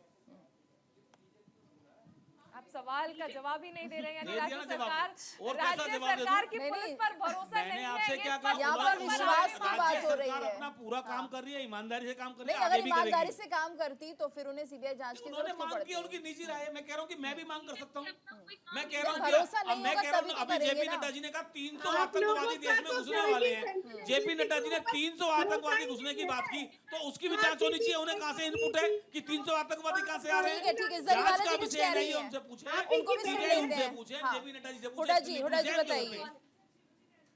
आप सवाल का जवाब ही नहीं दे रहे हैं, यानी दे दिया राज्य ना जवाब। सरकार और कैसा राज्य जवाब दे दूं? सरकार की नहीं, पुलिस नहीं। पर भरोसा मैंने नहीं आपसे है, क्या ये कहा? स्पष्ट यहाँ तौर पर पर विश्वास की राज्य बात हो रही सरकार है। अपना पूरा काम कर रही है, ईमानदारी से काम कर रही नहीं, है, अगर आगे भी ईमानदारी करेगी। से काम करती तो फिर उन्हें सीबीआई जांच की उन्होंने जरूरत क्यों मांग पड़ती की, उनकी निजी राय है। मैं कह रहा हूँ कि मैं भी मांग कर सकता हूँ। मैं कह रहा हूँ भरोसा कि नहीं मैं होगा कह रहा तभी हूँ तो अभी करेंगे जेपी ना। नड्डा जी ने कहा 300 आप लोगों आतंकवादी का देश में तो घुसने कोई वाले भी हैं। सेंसिटिविटी जेपी नड्डा जी ने के ऊपर 300 भरोसा आतंकवादी ही घुसने की नहीं बात है। की, तो उसकी भी जांच होनी चाहिए। उन्हें कहां से इनपुट है कि 300 आतंकवादी कहां से आ रहे हैं? ठीक है, जांच जरीवाला का जी कुछ विषय कह नहीं रही है, हैं। उनसे पूछे, उनको भी सुन सीबीआई लेते उनसे हैं। पूछे, हाँ। जेपी नड्डा जी से हुड्डा पूछे, जी पूछे जो बताइए। होते हैं।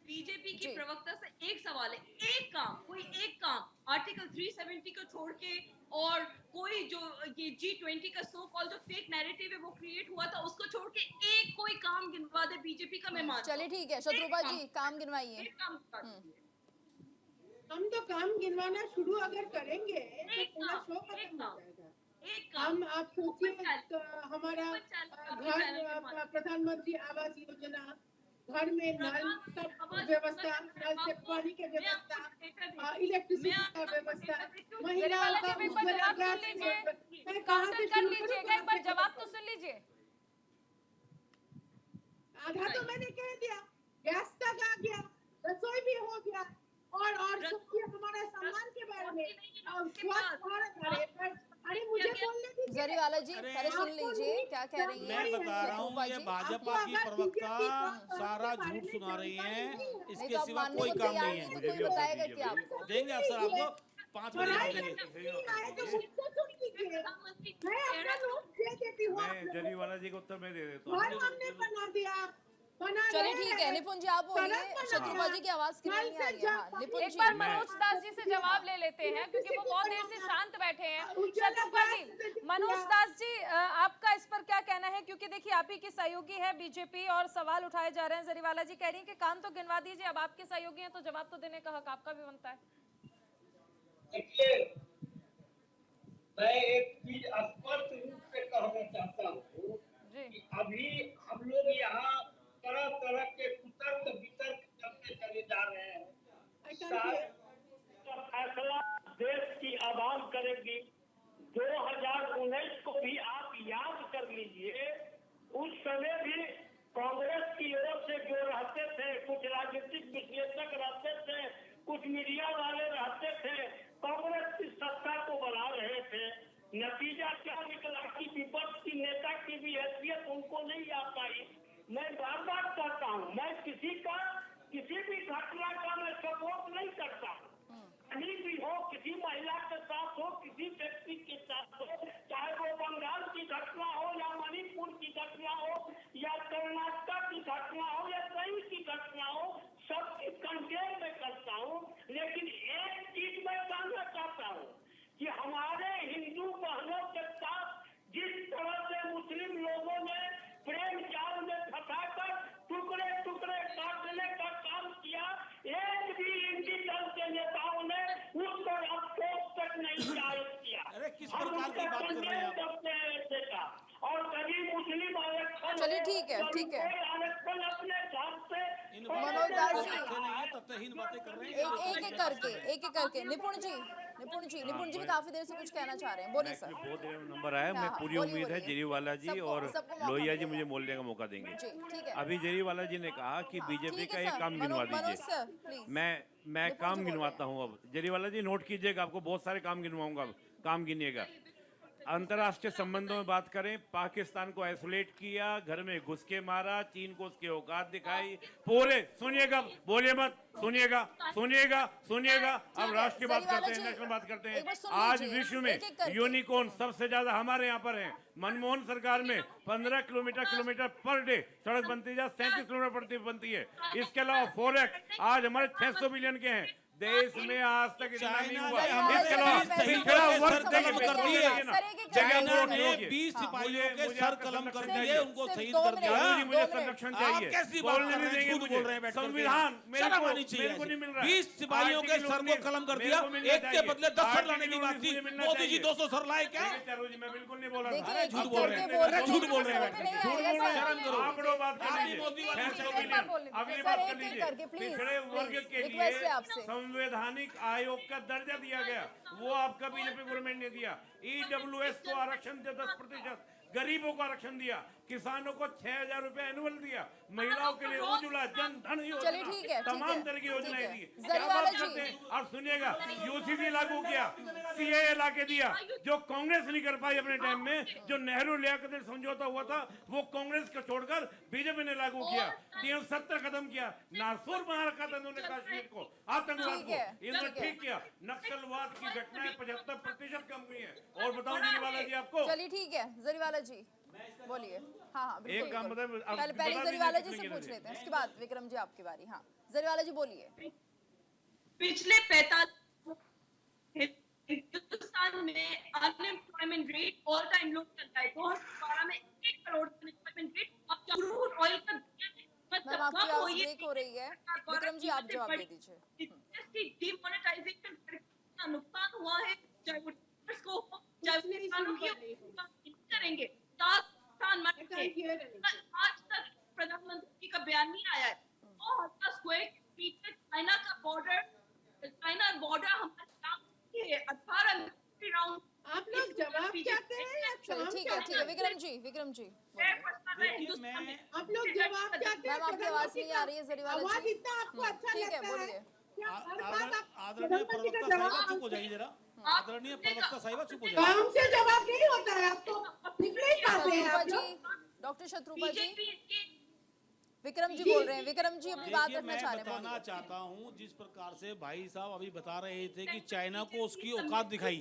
बीजेपी की जी। प्रवक्ता से एक सवाल है, एक काम, कोई एक काम आर्टिकल 370 को छोड़ के और कोई जो ये G20 का सो कॉल जो फेक नैरेटिव है वो क्रिएट हुआ था, उसको छोड़ के एक कोई काम गिनवा दे बीजेपी का, मैं मानता हूं। चलिए ठीक है, शत्रुपा एक जी काम गिनवाइए। एक काम बता दीजिए। हम तो काम गिनवाना शुरू अगर करेंगे तो एक पूरा काम, शो एक खत्म हो काम, जाएगा। एक काम। आप सोचिए हमारा अपने घर चैनल पे मार- प्रधानमंत्री आवास योजना, घर में नल सब आवाज व्यवस्था, योजना नल से आपको- पानी के मैं आपको व्यवस्था, डेटा देती- इलेक्ट्रिसिटी मैं का आपको व्यवस्था, डेटा देती हूँ। महिलाओं जरीवाला का जी, एक बार उज्ज्वला जवाब गैस सुन लीजिए, मैं कहाँ काउंटर से कर शुरू लीजिए, करूँ, एक बार जवाब तो सुन लीजिए। आधा तो मैंने कह दिया, गैस तक आ गया, रसोई भी हो गया, और सोचिए हमारे सम्मान के बारे में, स्वच्छ भारत, अरे मुझे बोलने दीजिए। जरीवाला जी पहले सुन लीजिए क्या कह रही है मैं बता रहा हूँ शत्रुपा ये जी। भाजपा की प्रवक्ता सारा झूठ सुना रही हैं, नहीं इसके तो आप सिवा मानने कोई को काम तैयार नहीं नहीं है। तो कोई बताएगा कि आपको देंगे अफसर आपको 5 बजे पढ़ाई देंगे। आए तो मुझसे सुन लीजिए, मैं अपना नोट दे देती हूँ। मैं जरीवाला जी को उत्तर मैं दे देता हूँ। घर हमने बना दिया, बना चलिए रहे ठीक है हैं। निपुण जी आप बोलिए, सड़क बना शत्रुपा दिया। जी की आवाज क्लियर नहीं आ रही है। हाँ, निपुण एक जी बार मनोज दास जी से जवाब ले लेते हैं क्योंकि वो बहुत देर से शांत बैठे हैं। शत्रुपा जी, मनोज दास जी आपका इस पर क्या कहना है? क्योंकि देखिए आप ही की सहयोगी है बीजेपी और सवाल उठाए जा रहे हैं। जरीवाला जी कह रही है कि काम तो गिनवा दीजिए, अब आपके सहयोगी हैं तो जवाब तो देने का हक आपका भी बनता है। देखिए, मैं एक चीज स्पष्ट रूप से कहना चाहता हूँ कि अभी हम लोग यहाँ तरह तरह के कुतर्क वितर्क करते चले जा रहे हैं। का फैसला देश की आवाम करेगी। 2019 को भी आप याद कर लीजिए, उस समय भी कांग्रेस की ओर से जो रहते थे, कुछ राजनीतिक विश्लेषक रहते थे, कुछ मीडिया वाले रहते थे, कांग्रेस की सत्ता को बढ़ा रहे थे। नतीजा क्या निकला कि विपक्ष की नेता की भी हैसियत उनको नहीं आ पाई। मैं बार बार कहता हूँ, मैं किसी भी घटना का मैं सपोर्ट नहीं करता, कहीं भी हो, किसी महिला के साथ हो, किसी व्यक्ति के साथ हो, चाहे वो बंगाल की घटना हो या मणिपुर की घटना हो या कर्नाटक की घटना हो या कहीं की घटना हो, सबकी कंडेम में करता हूँ। लेकिन एक चीज मैं कहना चाहता हूँ कि हमारे हिंदू बहनों के साथ जिस तरह से मुस्लिम लोगों ने प्रेम जाल में फंसाकर टुकड़े टुकड़े काटने का काम किया, एक भी इंडी दल के नेताओं ने उस पर अफसोस तक नहीं जाहिर किया। अरे किस प्रकार की बात कर रहे हैं आप? करते हैं बेटा, और कभी मुस्लिम आरक्षण चलिए ठीक है, ठीक है। आरक्षण अपने हिसाब से मनोज दास जी नहीं है, तथ्यहीन बातें कर रहे हैं। एक एक करके निपुण जी भी काफी देर से कुछ कहना चाह रहे हैं, बोलिए सर। बहुत देर में नंबर आया, मैं हाँ, पूरी बोलिए, उम्मीद है बोलिए। जरीवाला जी सबको- और सबको मौका लोहिया जी मिलेगा। मुझे बोलने का मौका देंगे। जी ठीक है। अभी जरीवाला जी ने कहा कि बीजेपी ठीक का है एक सर, काम गिनवा मनोज सर, दीजिए। प्लीज। मैं निपुण काम जी बोल गिनवाता हूँ। अब जरीवाला जी नोट कीजिएगा, आपको बहुत सारे काम गिनवाऊंगा, अब काम गिनिएगा। अंतर्राष्ट्रीय संबंधों में बात करें, पाकिस्तान को आइसोलेट किया, घर में घुस के मारा, चीन को उसकी औकात दिखाई, पूरे सुनिएगा, बोलिए मत, सुनिएगा। अब राष्ट्र की बात करते हैं, नेशनल बात करते एक बार हैं। सुन आज लीजिए, विश्व में एक-एक करके। यूनिकॉर्न सबसे ज्यादा हमारे यहाँ पर है। मनमोहन सरकार में 15 किलोमीटर पर डे सड़क बनती है, 37 किलोमीटर बनती है। इसके अलावा फॉरेक्स आज हमारे 600 बिलियन के हैं। देश में आज तक इतना नहीं हुआ। इसके अलावा पिछड़ा वर्ग कलम कर दिए, चाइना ने देखिए, 20 सिपाहियों के मुझे सर आपका कलम कर संरक्षण दिए, चाहिए। उनको सिर्फ शहीद 2 कर मिनट, दिया। जरूरी मुझे 2 मिनट। संरक्षण आप चाहिए। कैसी बात बोलने कर नहीं रहे हैं? देंगे झूठ मुझे। बोल रहे हैं बैठ करके। संविधान शर्म आनी चाहिए मेरे को नहीं मिल रहा है। 20 सिपाहियों के सर को कलम कर दिया, एक के बदले 10 सर लाने की बात थी। मोदी जी 200 सर लाए क्या? मैं बिल्कुल नहीं बोल रहा देखिए, था। एक झूठ एक बोल रहे करके हैं। बोल रहे हैं, झूठ बोल रहे हैं। समय पे नहीं आएगा सर। शर्म करो। आंकड़ों बात कर आप भी लीजिए। मोदी वाली 600 बात बिलियन। बोल लीजिए। अगली सर, बात कर एक-एक लीजिए। करके, प्लीज, पिछड़े वर्ग प्लीज, के रिक्वेस्ट है लिए आपसे। संवैधानिक आयोग का दर्जा दिया गया, वो आपका बीजेपी गवर्नमेंट ने दिया। ईडब्ल्यूएस को आरक्षण दिया 10%, गरीबों को आरक्षण दिया, किसानों को 6,000 रुपए एनुअल दिया, महिलाओं के लिए उज्ज्वला जन धन चलिए, ठीक योजना, है, तमाम तरह की ठीक योजनाएं है। दी। क्या जरीवाला बात जी। करते हैं? और सुनिएगा, यूसीसी लागू किया, सीएए ला के दिया, जो कांग्रेस नहीं कर पाई अपने टाइम में, जो नेहरू लियाकत समझौता हुआ था वो कांग्रेस को छोड़कर बीजेपी ने लागू किया। 370 कदम किया, नासूर बना रखा था इन्होंने कश्मीर को, आतंकवाद ठीक है, को, इन्होंने ठीक है। ठीक किया। नक्सलवाद की घटनाएं 75% कम हुई है। और बताऊं जरीवाला जी आपको, चलिए ठीक है, जरीवाला जी बोलिए। हाँ हाँ बिल्कुल, एक काम बिल्कुल। बताएं, आप पहले बता दीजिए जरीवाला जी कितने से गिने पूछ थे। लेते हैं, उसके बाद विक्रम जी आपकी बारी। हाँ जरीवाला जी बोलिए। पिछले 45 हिंदुस्तान में अनएम्प्लॉयमेंट रेट ऑल टाइम लो चल रहा है। 2012 में 1 करोड़ अनएम्प्लॉयमेंट रेट, अब क्रूड ऑयल का मैम आपकी आवाज ब्रेक हो रही है, विक्रम जी आप जवाब दे दीजिए। डिमोनेटाइजेशन का नुकसान हुआ है, चाहे वो टीचर्स को हो, चाहे वो किसानों की हो, करेंगे आज तक प्रधानमंत्री का बयान नहीं आया है। 9,000 स्क्वायर किलोमीटर चाइना बॉर्डर हमारे 18 राउंड। आप लोग जवाब चाहते हैं या चलिए ठीक है, ठीक है विक्रम जी देखिए मैं आप लोग जवाब चाहते हैं? मैम आपकी आवाज नहीं आ रही है जरीवाला आवाज जी। इतना आपको अच्छा ठीक है लगता बोलिए। क्या हर बात आप आदरणीय प्रधानमंत्री का प्रवक्ता साहिबा जवाब चुप हो जाइए जरा। आदरणीय प्रवक्ता साहिबा चुप हो जाइए। काम से जवाब नहीं होता है, आप तो निकल ही पाते हैं शत्रुपा आप जी, लोग। डॉक्टर शत्रुपा जी, बीजेपी विक्रम जी बोल रहे हैं। विक्रम जी अपनी बात देखिए रखना मैं चाह रहे हैं, बताना बोलिए। चाहता हूं, जिस प्रकार से भाई साहब अभी बता रहे थे कि चाइना को उसकी औकात दिखाई,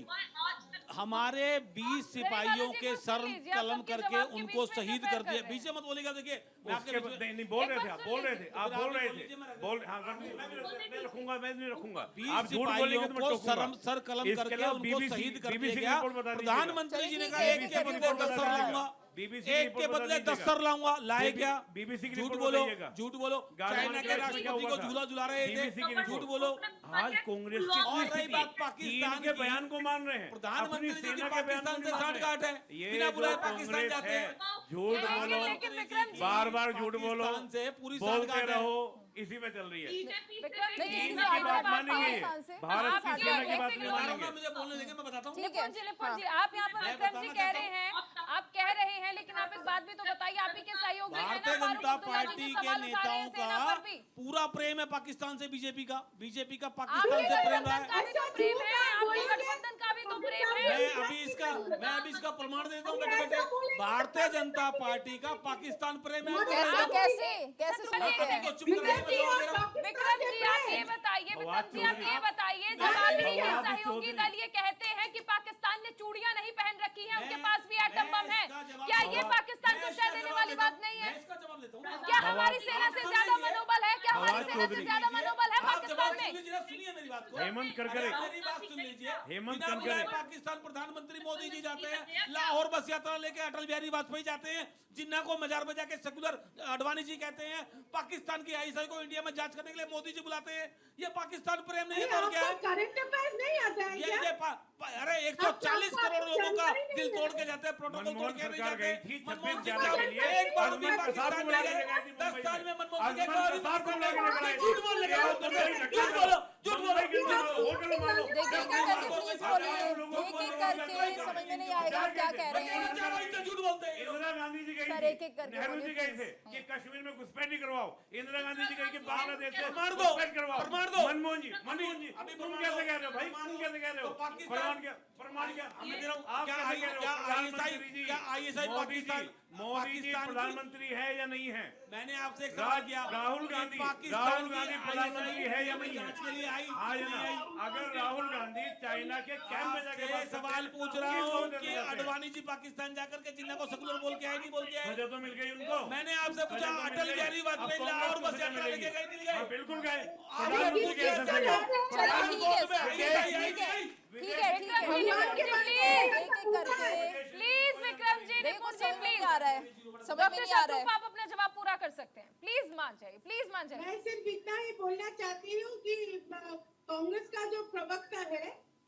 हमारे 20 सिपाहियों के सर कलम करके उनको शहीद कर दिया। बीच में मत बोलिएगा। देखिए मैं आपके बीच में नहीं बोल रहे थे, आप बोल रहे थे, आप बोल रहे थे, मैं रखूंगा, मैं नहीं रखूंगा। 20 आप झूठ बोलेंगे तो मैं को टोकूंगा। सर कलम इसके करके अलावा उनको BBC शहीद कर दिया BBC की गया। रिपोर्ट बता दीजिएगा। प्रधानमंत्री जी ने कहा चलिए, एक ठीक के है, बदले 10 सर लाऊंगा, BBC एक के बदले 10 सर लाऊंगा। लाए क्या? BBC की झूठ रिपोर्ट बोलो, बताइएगा। झूठ बोलो। गार्डवान चाइना के के राष्ट्र में क्या राष्ट्रपति हुआ को था? झूला झुला रहे BBC की थे। रिपोर्ट। झूठ बोलो। आज कांग्रेस की और रही बात चीन पाकिस्तान के की, बयान को मान रहे हैं, प्रधानमंत्री अपनी जी की सेना के बयान को पाकिस्तान से नहीं मान रहे। साठगांठ है, ये बिना जो बुलाए पाकिस्तान कांग्रेस जाते है, हैं। झूठ बोलो, लेकिन विक्रम जी, बार बार झूठ बोलो, पाकिस्तान से पूरी बोलते साठगांठ है। रहो, इसी में चल रही है। विक्रम जी, नहीं, चीन किसी की से बात आगे मानेंगे, पाकिस्तान से। भारत की आप सेना की एक बात सेकंड नहीं रुको, मानेंगे। मुझे बोलने देंगे, मैं बताता हूँ। ठीक है, निपुण जी आप यहाँ पर मैं विक्रम जी बताना कह चाहता रहे हैं, आप कह रहे हैं, लेकिन आप एक बात भी तो बताइए, आप ही के सहयोगी हैं ना, भारतीय फारूक जनता अब्दुल्ला जी पार्टी जो के सवाल उठा रहे हैं नेताओं सेना का पर भी। पूरा प्रेम है पाकिस्तान से। बीजेपी का आपके पाकिस्तान से प्रेम रहा गठबंधन का है। भी तो प्रेम है, आपके गठबंधन का भी तो प्रेम है। मैं अभी इसका प्रमाण देता हूँ बेटे बेटे। भारतीय जनता पार्टी का पाकिस्तान प्रेम है। कैसे कैसे कैसे सुनाते हैं? चुप कर विक्रम जी आप ये बताइए, विक्रम जी आप ये बताइए, जब आप ही के सहयोगी दल ये कहते हैं कि पाकिस्तान ने चूड़ियां नहीं पहन रखी हैं, उनके पास भी एटम बम है, क्या ये पाकिस्तान को शय देने वाली बात नहीं है? इसका जवाब देता हूँ। क्या हमारी सेना से ज्यादा मनोबल है? क्या हमारी सेना से ज्यादा मनोबल है पाकिस्तान में? सुनिए मेरी बात को। हेमंत करकरे, मेरी बात सुन लीजिए। हेमंत बिना बुलाए करकरे। पाकिस्तान प्रधानमंत्री मोदी जी जाते हैं, लाहौर बस यात्रा लेके अटल बिहारी वाजपेयी जाते हैं, जिन्ना को मजार बजा के सेकुलर अडवाणी जी कहते हैं, पाकिस्तान की आईएसआई को इंडिया में जांच करने के लिए मोदी जी बुलाते हैं। ये पाकिस्तान प्रेम नहीं है तो और क्या है? करंट अफेयर्स नहीं आता है क्या? अरे 140 करोड़ लोगों का दिल तोड़ के जाते हैं, प्रोटोकॉल तोड़ मनमोहन के नहीं सरकार जाते। गई थी मनमोहन 26 सिंह जनवरी के लिए, एक बार भी आजमन पाकिस्तान प्रसाद को नहीं बुला के गए। लगाई थी 10 साल में मनमोहन सिंह आजमन एक प्रसाद को बुला के लगाई थी। झूठ बोलने का झूठ बोलो, झूठ बोलो, झूठ बोलो। होटल मारो। देखिए एक एक करके प्लीज बोलिए, एक एक करके समझ में नहीं आएगा आप क्या कह रहे हैं। झूठ बोलते हैं। इंदिरा गांधी जी गई सर, थी, एक एक करके नेहरू बोलिए, जी गए थे please। कि कश्मीर में घुसपैठी करवाओ। इंदिरा गांधी जी गई कि बांग्लादेश से प्रमाण दो, घुसपैठ करवाओ। प्रमाण दो। मनमोहन जी अभी तुम प्रमाण कैसे दो। कह रहे हो भाई? तुम कैसे कह रहे हो? तो पाकिस्तान- प्रमाण क्या? मैं दे रहा हूं, आप क्या कैसे कह रहे हो? क्या प्रधानमंत्री जी, क्या ISI मोदी जी, पाकिस्तान- मोदी जी पाकिस्तान की- प्रधानमंत्री है या नहीं है? मैंने आपसे एक सवाल किया। राहुल गांधी पाकिस्तान की प्रधानमंत्री है या नहीं है? जांच के लिए आई हाँ या ना? अगर राहुल गांधी चाइना के कैंप में जाके आपसे बात करते सवाल हैं, पूछ तो रहा किस हूँ वजह से कि जाते हैं? अडवाणी जी पाकिस्तान जाकर के जिन्ना को सेकुलर बोल के आए नहीं बोल के आए। सजा तो मिल गई उनको। मैंने आपसे पूछा सजा तो मिल अटल गई। बिहारी वाजपेयी अब लाहौर कांग्रेस बस को यात्रा सजा लेके गए नहीं हाँ, गए? बिल्कुल गए। आप प्रधानमंत्री ये कैसे चल गए? चलो ठीक है सर, ठीक है ठीक है ठीक है ठीक है, विक्रम जी, एक एक करके प्लीज विक्रम जी, देखो निपुण जी समझ में प्लीज। नहीं आ रहा है, समझ में डॉक्टर नहीं आ रहा शत्रुप है। आप अपना जवाब पूरा कर सकते हैं, प्लीज मान जाइए, प्लीज मान जाइए। मैं सिर्फ इतना ही बोलना चाहती हूँ कि कांग्रेस का जो प्रवक्ता है,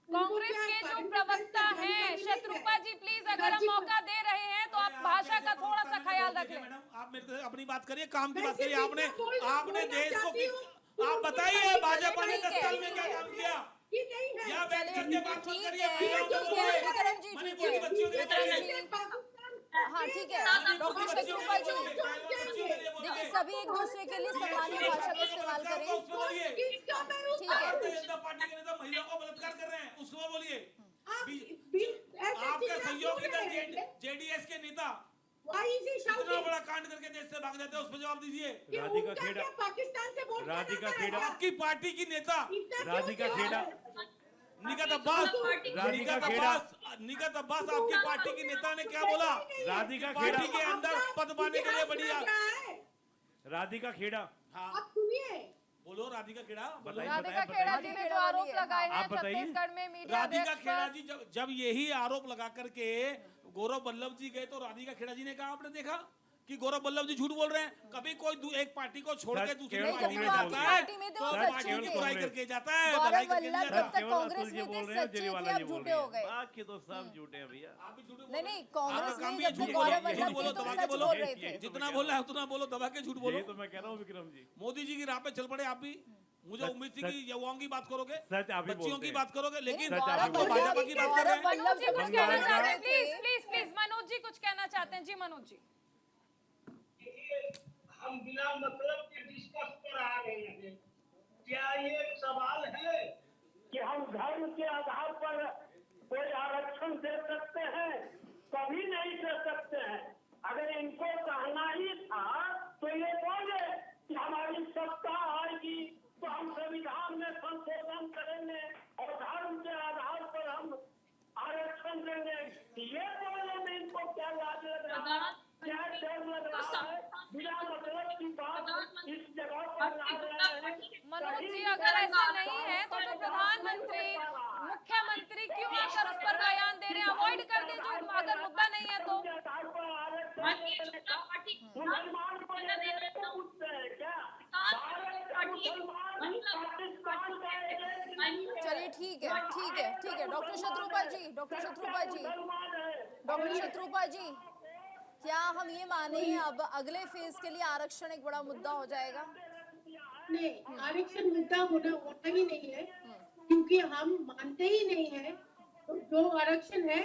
कांग्रेस के जो प्रवक्ता हैं शत्रुपा जी, प्लीज अगर हम मौका दे रहे हैं तो आप भाषा का थोड़ा सा ख्याल रख लें। मैडम आप मेरे से अपनी बात करिए, काम की मैं बात करिए। सिर्फ आपने इतना बोलना आपने देश को चाहती हूँ। आप बताइए भाजपा ने ठीक 10 है, साल में ठीक क्या है। काम किया? कि नहीं है। यहाँ बैठ चलिए, करके बात मत ठीक करिए। है, महिलाओं को ठीक है, बोलिए। विक्रम जी, ठीक मणिपुरी है, बच्चियों के विक्रम लिए जी। पाकिस्तान हाँ ठीक है डॉक्टर शत्रुपा जी, देखिए सभी एक दूसरे के लिए सामान्य भाषा का इस्तेमाल करें। ठीक है, भारतीय जनता पार्टी के नेता महिला को बलात्कार कर रहे हैं, उसको बोलिए। आपका सहयोगी दल जेडीएस के नेता इतना बड़ा कांड करके देश से भाग जाते हैं, उस पर जवाब दीजिए। राधिका खेड़ा पाकिस्तान से वोट राधिका खेड़ा आपकी पार्टी की नेता राधिका खेड़ा निगत अब्बास आपकी पार्टी की नेता ने क्या बोला? राधिका पार्टी खेड़ा के अंदर पद पाने के लिए बढ़िया। राधिका खेड़ा आप सुनिए, बोलो राधिका खेड़ा, बोलो। राधिका खेड़ा जी ने जो आरोप लगाए हैं आप बताइए। छत्तीसगढ़ में मीडिया राधिका अध्यक्ष खेड़ा पर, जी जब यही आरोप लगा करके गौरव वल्लभ जी गए तो राधिका खेड़ा जी ने कहा, आपने देखा कि गौरव वल्लभ जी झूठ बोल रहे हैं। कभी कोई एक पार्टी को छोड़ के दूसरी केवल पार्टी में कांग्रेस जाता है पार्टी में थे, वो तो सच्चे पार्टी की थे। बुराई करके जाता है, गौरव भलाई करके नहीं वल्लभ जाता। जब तक कांग्रेस में थे सच्चे थे, अब झूठे हो गए। बाकी तो सब झूठे हैं भैया। आप भी झूठ बोल नहीं रहे नहीं, हैं। कांग्रेस आपका काम में भी है जब झूठ तक बोलो, गौरव झूठ वल्लभ बोलो, थे तो दबा के सच बोलो। बोल रहे थे। जितना बोलना है उतना बोलो, दबा के झूठ बोलो। ये तो मैं कह रहा हूँ विक्रम जी। मोदी जी की राह पे चल पड़े आप भी। मुझे उम्मीद थी कि युवाओं की बात करोगे, सच आप ही बच्चियों बोलते की हैं। बात करोगे, लेकिन सच आप ही आप तो बोलते हैं। भाजपा की बात कर रहे हैं। वल्लभ जी कुछ बंगाल कहना का चाहते हैं, थे। Please please please Manoj ji कुछ कहना चाहते हैं। जी मनोज जी। हम बिना मतलब के डिस्कस पर आ रहे हैं। क्या ये एक सवाल है कि हम धर्म के आधार पर कोई आरक्षण दे सकते हैं? कभी नहीं दे सकते हैं। अगर इनको कहना ही था तो ये बोले कि हमारी सत्ता आएगी तो हम संविधान में संशोधन करेंगे और धर्म के आधार पर हम आरक्षण देंगे। ये बोलने में इनको क्या लाज लग रहा है, क्या डर लग रहा है? बिना मतलब की बात इस जगह पर ला रहे हैं। मनोज जी अगर ऐसा नहीं है तो फिर प्रधानमंत्री मुख्यमंत्री क्यों आकर उस पर बयान दे रहे हैं? अवॉइड कर दीजिए, अगर मुद्दा नहीं है तो। मुसलमान को देने को पूछते हैं क्या? भारत का मुसलमान पाकिस्तान का एजेंट चलिए ठीक है ठीक है ठीक है। डॉक्टर शत्रुपा जी, डॉक्टर शत्रुपा जी, डॉक्टर शत्रुपा जी, क्या हम ये माने अब अगले फेज के लिए आरक्षण एक बड़ा मुद्दा हो जाएगा? नहीं, आरक्षण मुद्दा होना ही नहीं है, क्योंकि हम मानते ही नहीं है तो जो आरक्षण है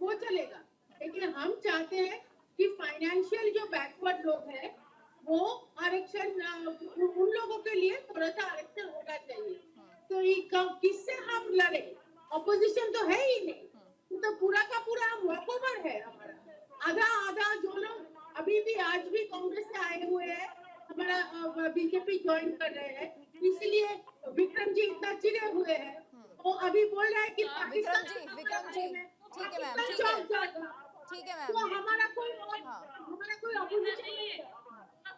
वो चलेगा। लेकिन हम चाहते हैं कि फाइनेंशियल जो बैकवर्ड लोग हैं वो आरक्षण उन लोगों के लिए थोड़ा सा आरक्षण होना चाहिए। तो किससे हम लड़े? ऑपोजिशन तो है ही नहीं, तो पूरा का पूरा हम वॉकओवर है हमारा। आधा आधा जो लोग अभी भी आज भी कांग्रेस से आए हुए हैं, हमारा बीजेपी ज्वाइन कर रहे हैं, इसलिए विक्रम जी इतना चिड़े हुए हैं। वो अभी बोल रहे हैं कि विक्रम जी ठीक है मैम, ठीक है ठीक है तो मैम। हमारा कोई ऑपोजिशन नहीं है।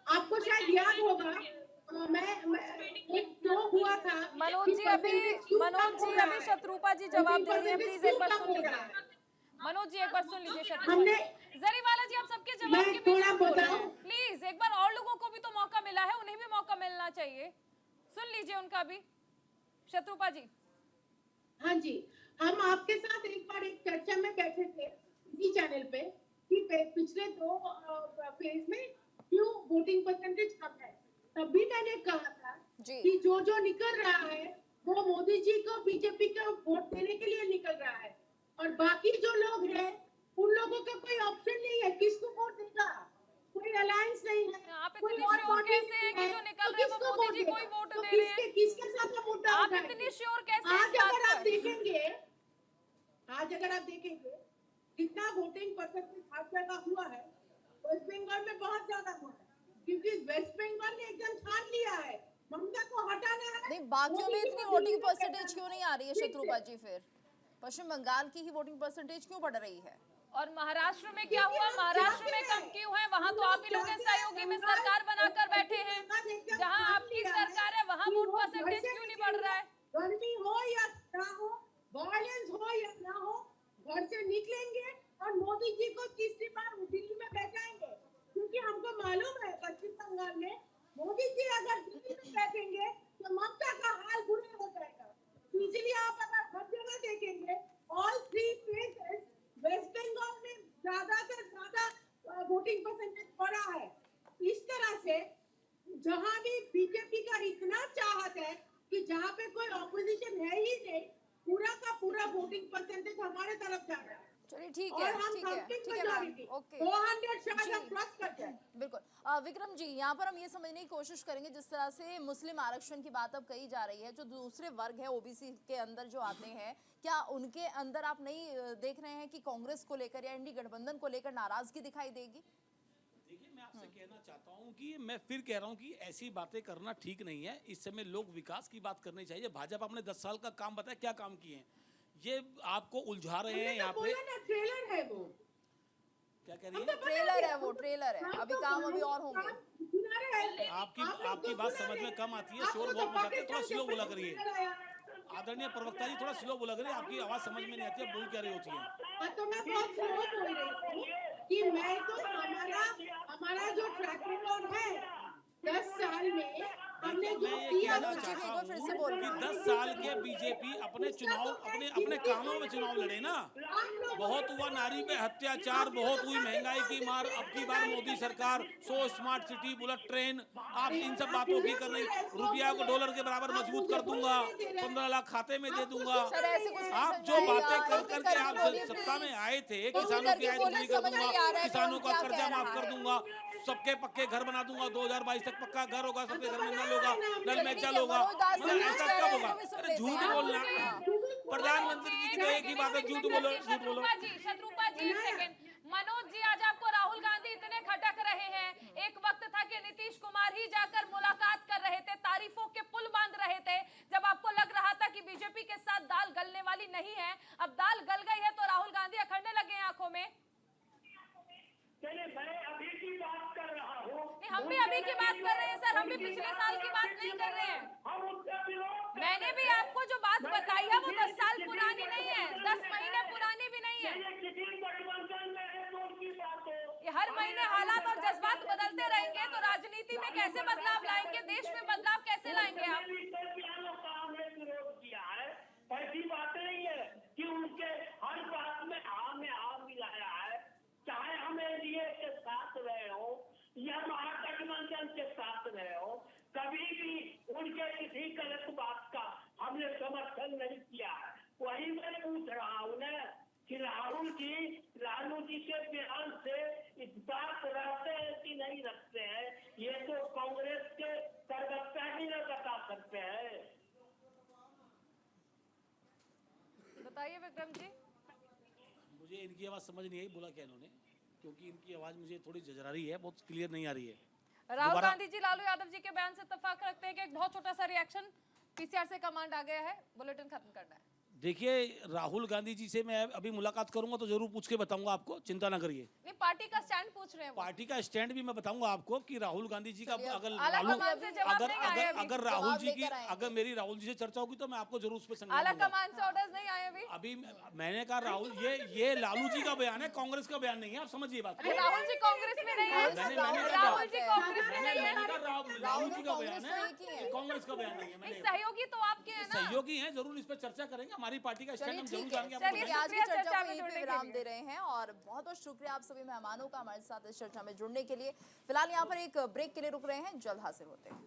आपको शायद याद होगा मैं एक जो हुआ था मनोज जी अभी शत्रुपा जी जवाब दे रही है, प्लीज एक बार सुन लीजिए। मनोज जी एक बार सुन लीजिए शत्रुपा जी। जरीवाला जी आप सबके जवाब के बीच में बोल रहे हैं, प्लीज एक बार और लोगों को भी तो मौका मिला है, उन्हें भी मौका मिलना चाहिए, सुन लीजिए उनका भी। शत्रुपा जी। हाँ जी, हम आपके साथ एक बार एक चर्चा में बैठे थे इसी चैनल पे कि पिछले 2 फेज में क्यों वोटिंग परसेंटेज कम है। तब भी मैंने कहा था कि जो निकल रहा है वो मोदी जी को, बीजेपी को वोट देने के लिए निकल रहा है, और बाकी जो लोग हैं उन लोगों का कोई ऑप्शन नहीं है किसको वोट देगा, कोई अलायंस नहीं है। आप इतनी श्योर कैसे हैं कि जो निकल रहे हैं वो मोदी जी को ही वोट दे रहे हैं? किसके साथ मुद्दा आप इतनी श्योर कैसे हैं आज इस बात अगर आप पर? देखेंगे जितना वोटिंग परसेंटेज हर जगह हुआ है, वेस्ट बंगाल में बहुत ज्यादा हुआ है, क्योंकि वेस्ट बंगाल ने एकदम ठान लिया है ममता को हटाना है। नहीं, बाकियों में इतनी वोटिंग परसेंटेज क्यों नहीं आ रही है शत्रुपा जी? फिर पश्चिम बंगाल की ही वोटिंग परसेंटेज क्यों बढ़ रही है? और महाराष्ट्र में क्या हुआ? महाराष्ट्र में कम क्यों है? वहाँ तो आप ही लोग सहयोगी में सरकार बनाकर बैठे हैं। जहाँ आपकी सरकार है वहाँ वोट परसेंटेज क्यों नहीं बढ़ रहा है? गर्मी हो या ना हो, वायलेंस हो या ना हो, घर से निकलेंगे और मोदी जी को तीसरी बार दिल्ली में बैठाएंगे, क्योंकि हमको मालूम है पश्चिम बंगाल में मोदी जी अगर दिल्ली में बैठेंगे तो ममता का हाल बुरा हो जाएगा। इसलिए आप अगर हर जगह देखेंगे ऑल 3 प्लेसेस वेस्ट बंगाल में ज्यादा से ज्यादा वोटिंग परसेंटेज बढ़ा है। इस तरह से जहां भी बीजेपी का इतना चाहत है कि जहां पे कोई ऑपोजिशन है ही नहीं, पूरा का पूरा वोटिंग परसेंटेज हमारे तरफ जा रहा है। चलिए चलिए ठीक और है, हम ठीक है, काउंटिंग ठीक है मैम, मेजॉरिटी ओके 400 शायद जी। हम प्लस कर जाए। बिल्कुल विक्रम जी, यहाँ पर हम ये समझने की कोशिश करेंगे जिस तरह से मुस्लिम आरक्षण की बात अब कही जा रही है, जो दूसरे वर्ग है ओबीसी के अंदर जो आते हैं, क्या उनके अंदर आप नहीं देख रहे हैं कि कांग्रेस को लेकर या इंडी गठबंधन को लेकर नाराजगी दिखाई देगी? देखिए, मैं आपसे कहना चाहता हूं कि मैं फिर कह रहा हूं कि ऐसी बातें करना ठीक नहीं है। इस समय लोग विकास की बात करनी चाहिए। भाजपा अपने 10 साल का काम बताया, क्या काम किए हैं, ये आपको उलझा रहे हैं यहाँ पे। ट्रेलर है वो, क्या कह रही है? ट्रेलर है वो, ट्रेलर है, अभी काम अभी और होंगे। आपकी बात समझ में कम आती है, शोर बहुत मचाते हैं, थोड़ा स्लो बोला करिए। आदरणीय प्रवक्ता जी, थोड़ा स्लो बोला करिए, आपकी आवाज समझ में नहीं आती है, बोल क्या रही होती है। तो मैं बहुत स्लो बोल रही थी कि मैं तो हमारा जो ट्रैक रिकॉर्ड है 10 साल में हमने जो मैं ये किया कहना चाहता हूँ कि 10 साल के बीजेपी अपने चुनाव अपने कामों में चुनाव लड़े ना। बहुत हुआ नारी पे अत्याचार, बहुत हुई महंगाई की मार, अब की बार मोदी सरकार 100 स्मार्ट सिटी, बुलेट ट्रेन, आप इन सब बातों की कर रही। रुपया को डॉलर के बराबर मजबूत कर दूंगा, 15 लाख खाते में दे दूंगा। आप जो बातें कर करके आप सत्ता में आए थे, किसानों की आय दोगुनी कर दूंगा, किसानों का कर्जा माफ कर दूंगा, सबके पक्के घर बना दूंगा, 2022 तक पक्का घर होगा, सबके घर में नल होगा, नल में जल होगा। मतलब ऐसा कब होगा? अरे झूठ बोलना, प्रधानमंत्री जी की तो एक ही बात है, झूठ बोलो, झूठ बोलो। शत्रुपा जी एक सेकंड। मनोज जी, आज आपको राहुल गांधी इतने खटक रहे हैं, एक वक्त था कि नीतीश कुमार ही जाकर मुलाकात कर रहे थे, तारीफों के पुल बांध रहे थे, जब आपको लग रहा था कि बीजेपी के साथ दाल गलने वाली नहीं है। अब दाल गल गई है तो राहुल गांधी अखड़ने लगे हैं आंखों में। मैं अभी की बात कर रहा हूँ। नहीं, हम भी अभी की बात कर रहे हैं सर, हम भी पिछले साल की बात नहीं कर रहे हैं। मैंने भी आपको जो बात बताई है वो 10 साल पुरानी नहीं है, 10 महीने पुरानी भी नहीं है। ये हर महीने हालात और जज्बात बदलते रहेंगे तो राजनीति में कैसे बदलाव लाएंगे, देश में बदलाव कैसे लाएंगे आप? विरोध किया है, ऐसी बात नहीं है कि उनके हर बात में आ मिलाया है। चाहे हम एनडीए के साथ रहे हो या महागठबंधन के साथ रहे हो, कभी भी उनके किसी गलत बात का हमने समर्थन नहीं किया है। वही मैं पूछ रहा हूँ ना कि लालू जी के बयान से इस बात रखते हैं कि नहीं रखते हैं, ये तो कांग्रेस के प्रवक्ता ही न बता सकते हैं। बताइए विक्रम जी। मुझे इनकी आवाज समझ नहीं आई, बोला क्या इन्होंने, क्योंकि इनकी आवाज मुझे थोड़ी झरझरारी है, बहुत क्लियर नहीं आ रही है। राहुल गांधी जी लालू यादव जी के बयान से इत्तेफाक रखते हैं कि एक बहुत छोटा सा रिएक्शन पीसीआर से कमांड आ गया है, बुलेटिन खत्म करना है। देखिए, राहुल गांधी जी से मैं अभी मुलाकात करूंगा तो जरूर पूछ के बताऊंगा आपको, चिंता ना करिए। नहीं, पार्टी का स्टैंड पूछ रहे हैं वो। पार्टी का स्टैंड भी मैं बताऊंगा आपको कि राहुल गांधी जी का अगर राहुल जी की अगर मेरी राहुल जी से चर्चा होगी तो मैं आपको जरूर उस पर संज्ञान आला लूंगा। कमान से ऑर्डर्स नहीं आए अभी मैंने कहा राहुल, ये लालू जी का बयान है, कांग्रेस का बयान नहीं है, आप समझिए बात। राहुल जी कांग्रेस में नहीं है, राहुल जी कांग्रेस में नहीं है, राहुल जी का बयान है, कांग्रेस का बयान नहीं है। सहयोगी तो आपके हैं ना, सहयोगी हैं, जरूर इस पर चर्चा करेंगे, हमारी पार्टी का स्टैंड हम जरूर जानेंगे। आज की चर्चा को यहीं पे विराम दे रहे हैं और बहुत बहुत शुक्रिया आप सभी मेहमानों का हमारे साथ इस चर्चा में जुड़ने के लिए। फिलहाल यहाँ पर एक ब्रेक के लिए रुक रहे हैं, जल्द हाजिर होते हैं।